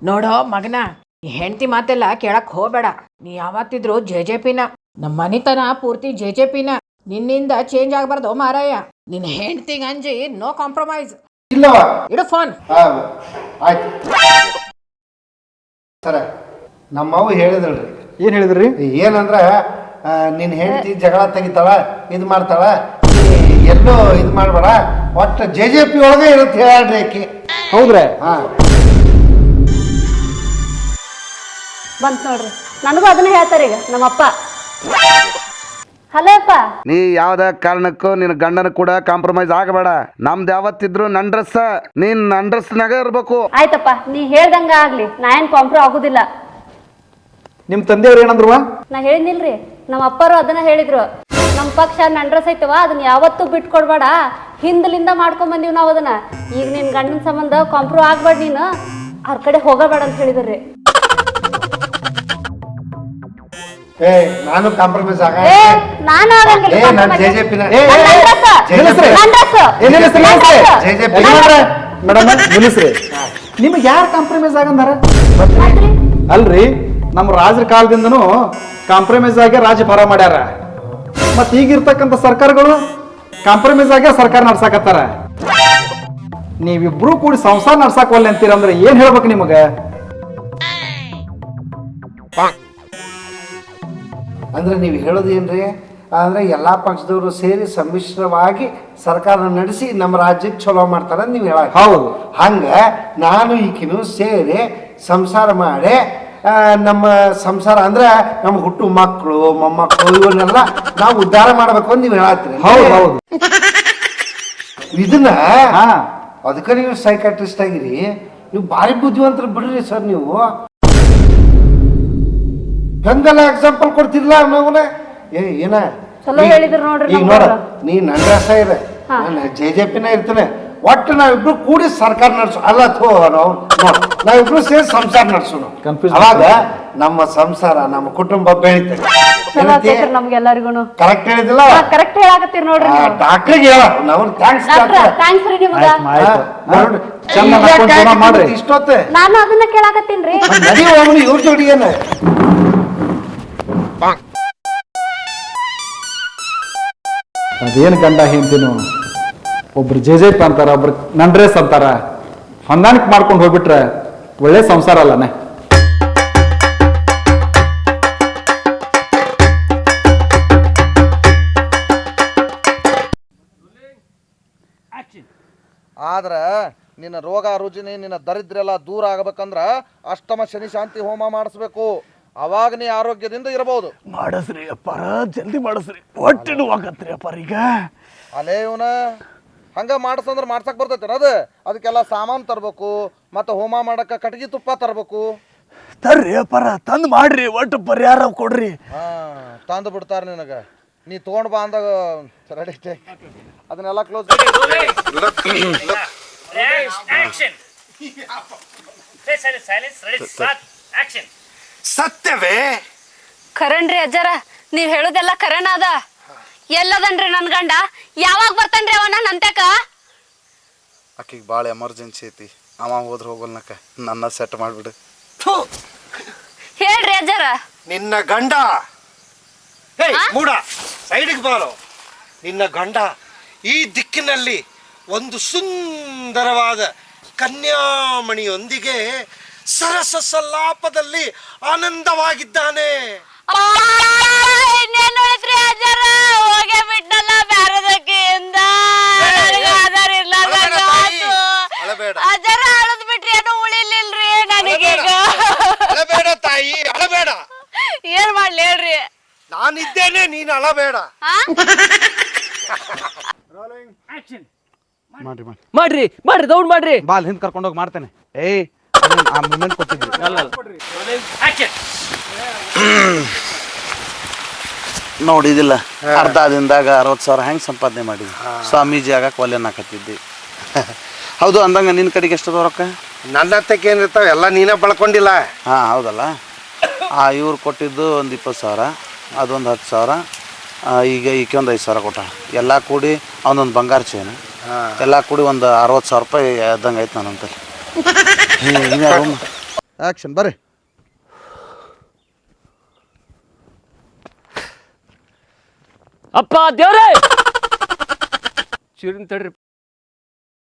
ನೋಡೋ ಮಗನ, ಈ ಹೆಂಡತಿ ಮಾತೆಲ್ಲ ಕೇಳಕ್ ಹೋಗ್ಬೇಡ. ನೀ ಯಾವತ್ತಿದ್ರು JJPನ, ನಮ್ಮ ಮನಿತನ ಪೂರ್ತಿ JJPನ. ನಿನ್ನಿಂದ ಚೇಂಜ್ ಆಗ್ಬಾರ್ದು ಮಾರಾಯ. ನಿನ್ನ ಹೆಂಡತಿಗೆ ಅಂಜಿ ನೋ ಕಾಂಪ್ರಮೈಸ್. ಇಲ್ಲವ ಇಡು ಫೋನ್. ಆಯ್ತು ಸರ. ನಮ್ಮವ್ವ ಹೇಳಿದಳ್ರಿ. ಏನ್ ಹೇಳಿದ್ರಿ? ಏನಂದ್ರ ನಿನ್ನ ಹೆಂಡತಿ ಜಗಳ ತೆಗಿತಾಳ, ಇದು ಮಾಡ್ತಾಳ, ಎಲ್ಲೋ ಇದು ಮಾಡ್ಬೇಡ, ಒಟ್ಟು JJP ಒಳಗೆ ಇರುತ್ತೆ ಹೇಳ್ರಿ ಆಕಿ. ಹೌದ್ರಿ? ಬಂತ್ ನೋಡ್ರಿ. ನನಗೂ ಅದನ್ನ ಹೇಳ್ತಾರೆ ಈಗ ನಮ್ಮಪ್ಪ. ಹಲೋ ಅಪ್ಪ. ನೀ ಯಾವ್ದ ಕಾರಣಕ್ಕೂ ನಿನ್ನ ಗಂಡನ ಕೂಡ ಕಾಂಪ್ರಮೈಸ್ ಆಗಬೇಡ. ನಮ್ದು ಯಾವತ್ತಿದ್ರು ನಂಡ್ರಸ್, ನೀನ್ ನಂಡ್ರಸ್ನಾಗ ಇರ್ಬೇಕು. ಆಯ್ತಪ್ಪ, ನೀ ಹೇಳ್ದಂಗ ಆಗ್ಲಿ. ನಾ ಏನ್ ಕಾಂಪ್ರೋ ಆಗುದಿಲ್ಲ. ನಿಮ್ ತಂದೆಯವ್ರು ಏನಂದ್ರುವ? ನಾ ಹೇಳಿನಿಲ್ರಿ, ನಮ್ಮ ಅಪ್ಪರು ಅದನ್ನ ಹೇಳಿದ್ರು. ನಮ್ಮ ಪಕ್ಷ ನಂಡ್ರಸ್ ಐತವ, ಅದನ್ನ ಯಾವತ್ತೂ ಬಿಟ್ಕೊಡ್ಬೇಡ, ಹಿಂದಲಿಂದ ಮಾಡ್ಕೊಂಡ್ ಬಂದೀವಿ ನಾವು ಅದನ್ನ. ಈಗ ನಿನ್ ಗಂಡನ ಸಂಬಂಧ ಕಾಂಪ್ರೋ ಆಗ್ಬೇಡ, ನೀನು ಅವ್ರ ಕಡೆ ಹೋಗಬೇಡ ಅಂತ ಹೇಳಿದ್ರಿ. ನಾನು ಕಾಂಪ್ರಮೈಸ್ ಆಗ ನಾನು ಮೇಡಮ್ ನಿಲ್ಲಿಸ್ರಿ. ನಿಮ್ಗೆ ಯಾರು ಕಾಂಪ್ರಮೈಸ್ ಆಗಂದಾರ? ಅಲ್ರಿ, ನಮ್ಮ ರಾಜರ ಕಾಲದಿಂದನೂ ಕಾಂಪ್ರಮೈಸ್ ಆಗಿ ರಾಜ್ಯಭಾರ ಮಾಡ್ಯಾರ. ಮತ್ ಈಗಿರ್ತಕ್ಕಂಥ ಸರ್ಕಾರಗಳು ಕಾಂಪ್ರಮೈಸ್ ಆಗಿ ಸರ್ಕಾರ ನಡ್ಸಾಕತ್ತಾರ. ನೀವಿಬ್ರು ಕೂಡಿ ಸಂಸಾರ ನಡ್ಸಾಕವಲ್ಲ ಅಂತೀರಂದ್ರೆ ಏನ್ ಹೇಳ್ಬೇಕು ನಿಮಗ? ಅಂದ್ರೆ ನೀವು ಹೇಳೋದು ಏನ್ರಿ ಅಂದ್ರೆ ಎಲ್ಲಾ ಪಕ್ಷದವರು ಸೇರಿ ಸಮ್ಮಿಶ್ರವಾಗಿ ಸರ್ಕಾರ ನಡೆಸಿ ನಮ್ಮ ರಾಜ್ಯಕ್ಕೆ ಚಲೋ ಮಾಡ್ತಾರ ನೀವು ಹೇಳ. ಹೌದು. ಹಂಗ ನಾನು ಈಕಿನೂ ಸೇರಿ ಸಂಸಾರ ಮಾಡಿ ನಮ್ಮ ಸಂಸಾರ ಅಂದ್ರೆ ನಮ್ಮ ಹುಟ್ಟು ಮಕ್ಕಳು ಮೊಮ್ಮಕ್ಕಳು ಇವನ್ನೆಲ್ಲ ನಾವು ಉದ್ಧಾರ ಮಾಡ್ಬೇಕು ಅಂತ ನೀವು ಹೇಳತ್ತೀರಿ. ಹೌದು. ಇದನ್ನ ಅದಕ್ಕೆ ನೀವು ಸೈಕಾಟ್ರಿಸ್ಟ್ ಆಗಿರಿ. ನೀವು ಭಾರಿ ಬುದ್ಧಿವಂತರು ಬಿಡ್ರಿ ಸರ್. ನೀವು ಹೆಂಗೆಲ್ಲ ಎಕ್ಸಾಂಪಲ್ ಕೊಡ್ತಿರ್ಲ ನಾವನ್ನ ಏನ ಚಲೋ ಹೇಳಿದ್ರು ನೋಡ್ರಿ. ಈಗ ನೋಡ, ನೀ ನಂಡ್ರಸ ಇದೆ, ನಾನು JJPನ ಇರ್ತಾನೆ. ಒಟ್ಟು ನಾವಿಬ್ರು ಕೂಡಿ ಸರ್ಕಾರ ನಡೆಸೋ ಅಲ್ಲ ನಾವಿಬ್ರು ಸೇರಿ ಸಂಸಾರ ನಡೆಸೋಣ. ಅವಾಗ ನಮ್ಮ ಸಂಸಾರ ನಮ್ಮ ಕುಟುಂಬ ಬೆಳಿತದೆ. ನಮ್ಗೆಲ್ಲರಿಗೂ ಕರೆಕ್ಟ್ ಹೇಳಿದಿಲ್ಲ? ಕರೆಕ್ಟ್ ಹೇಳಾಕತ್ತೀರಿ ನೋಡ್ರಿ. ಡಾಕ್ಟ್ರಿಗೆ ಹೇಳ ನಾವು ಥ್ಯಾಂಕ್ಸ್ ಥ್ಯಾಂಕ್ಸ್ ರೀ ನಿಮ್ಗ. ಇಷ್ಟೊತ್ತೆ ನಾನು ಅದನ್ನ ಕೇಳಾಕತ್ತೀನ್ರಿ. ನಡಿ ಹೋಗ್ಲಿ ಇವ್ರ ಜೋಡಿ ಏನ. ಅದೇನು ಗಂಡ ಹೆಂಡ್ತಿನು ಒಬ್ರು JJP ಅಂತಾರ, ಒಬ್ರು ನಂಡ್ರೇಸ್ ಅಂತಾರ. ಹೊಂದಾಣಿಕೆ ಮಾಡ್ಕೊಂಡು ಹೋಗ್ಬಿಟ್ರೆ ಒಳ್ಳೆ ಸಂಸಾರ ಅಲ್ಲನೆ. ಆದ್ರೆ ನಿನ್ನ ರೋಗ ರುಜಿನಿ ನಿನ್ನ ದರಿದ್ರ ಎಲ್ಲ ದೂರ ಆಗಬೇಕಂದ್ರ ಅಷ್ಟಮ ಶನಿ ಶಾಂತಿ ಹೋಮ ಮಾಡಿಸ್ಬೇಕು. ಅವಾಗ ನೀ ಆರೋಗ್ಯದಿಂದ ಇರಬಹುದು. ಮಾಡಿಸ್ರಿ ಅಪ್ಪಾರ, ಜಲ್ದಿ ಮಾಡಿಸ್ರಿ. ಹೊಟ್ಟೆ ನೋವಾಗತ್ರಿ ಅಪ್ಪಾರ. ಈಗ ಅಲೇ ಇವನ ಹಂಗ ಮಾಡಿಸಂದ್ರೆ ಮಾಡ್ಸಕ್ ಬರ್ತೈತೆ ಅದು. ಅದಕ್ಕೆಲ್ಲ ಸಾಮಾನು ತರಬೇಕು, ಮತ್ತು ಹೋಮ ಮಾಡಕ್ಕೆ ಕಟ್ಗಿ ತುಪ್ಪ ತರಬೇಕು. ತರ್ರಿ ಅಪ್ಪಾರ ತಂದು ಮಾಡ್ರಿ ಒಟ್ಟು ಪರಿಹಾರ ಕೊಡ್ರಿ. ತಂದು ಬಿಡ್ತಾರೆ ನಿನಗೆ. ನೀ ತೊಗೊಂಡು ಬಾ ಅಂದಾಗ ರೆಡಿ ಅದನ್ನೆಲ್ಲ ಕ್ಲೋಸ್. ಸತ್ಯವೇ ಖರನ್ರಿ ಅಜ್ಜಾರ, ನೀವ್ ಹೇಳುದೆಲ್ಲ ಖರನ ಅದ. ಎಲ್ಲದನ್ರಿ ನನ್ ಗಂಡ? ಯಾವಾಗ ಬರ್ತಾನ್ರಿ ಅವ ನನ್ನ ಅಂತ್ಯಕ? ಆಕಿಗೆ ಭಾಳ ಎಮರ್ಜೆನ್ಸಿ ಐತಿ. ಅವ ಹೋದ್ರೆ ಹೋಗಲ್ನಕ ನನ್ನ ಸೆಟ್ ಮಾಡಿಬಿಡು. ಹೇಳ್ರಿ ಅಜ್ಜಾರ. ನಿನ್ನ ಗಂಡ ಮೂಡ ಸೈಡಿಗೆ ಬಾರೋ. ನಿನ್ನ ಗಂಡ ಈ ದಿಕ್ಕಿನಲ್ಲಿ ಒಂದು ಸುಂದರವಾದ ಕನ್ಯಾಮಣಿಯೊಂದಿಗೆ ಸರಸ ಸಲ್ಲಾಪದಲ್ಲಿ ಆನಂದವಾಗಿದ್ದಾನೆ. ಇನ್ನೇನು ಉಳಿತ್ರಿ ಅಜ್ಜಾರ? ಹೋಗೇ ಬಿಟ್ಟಲ್ಲ ಬ್ಯಾರದಕ್ಕಿಂದ. ಅಜ್ಜಾರ ಅಳದ್ ಬಿಟ್ರಿ ಏನು ಉಳಿಲಿಲ್ರಿ ನನಗೀಗ. ಅಳಬೇಡ ತಾಯಿ, ಅಳಬೇಡ. ಏನ್ ಮಾಡ್ಲಿ ಹೇಳ್ರಿ? ನಾನಿದ್ದೇನೆ, ನೀನು ಅಳಬೇಡ. ಮಾಡ್ರಿ ಮಾಡಿ ಮಾಡ್ರಿ ಮಾಡ್ರಿ ದೌಡ್ ಮಾಡ್ರಿ. ಬಾಲ್ ಹಿಂದೆ ಕರ್ಕೊಂಡೋಗಿ ಮಾಡ್ತೇನೆ. ಏಯ್ ಆ ಮೂಮೆಂಟ್ ಕೊಟ್ಟಿದ್ರಿ. ನೋಡಿದಿಲ್ಲ, ಅರ್ಧ ದಿನದಾಗ 60,000 ಹೆಂಗೆ ಸಂಪಾದನೆ ಮಾಡಿದ್ವಿ. ಸ್ವಾಮೀಜಿ ಆಗಕ್ಕೆ ಒಲೆ ನಾಕತ್ತಿದ್ದಿ. ಹೌದು ಅಂದಂಗ ನಿನ್ನ ಕಡೆಗೆ ಎಷ್ಟು ರೊಕ್ಕ? ನನ್ನ ಹತ್ತಕ್ಕೆ ಏನಿರ್ತಾವೆ ಎಲ್ಲ ನೀನೇ ಬಳಕೊಂಡಿಲ್ಲ. ಹಾಂ ಹೌದಲ್ಲ. ಇವ್ರು ಕೊಟ್ಟಿದ್ದು ಒಂದು 20,000, ಅದೊಂದು 10,000, ಈಗ ಈಕೆ ಒಂದು 5,000 ಕೊಟ್ಟ. ಎಲ್ಲ ಕೂಡಿ ಅವನೊಂದು ಬಂಗಾರ ಚೇನು ಎಲ್ಲ ಕೂಡಿ ಒಂದು 60,000 ರೂಪಾಯಿ ಇದ್ದಂಗೆ ಆಯ್ತು ನನ್ನಂತಲ್ಲಿ. ಆ್ಯಕ್ಷನ್ ಬರ್ರಿ. ಅಪ್ಪ ದೇವ್ರೇ, ಚಿರಿನ್ ತಡ್ರಿ.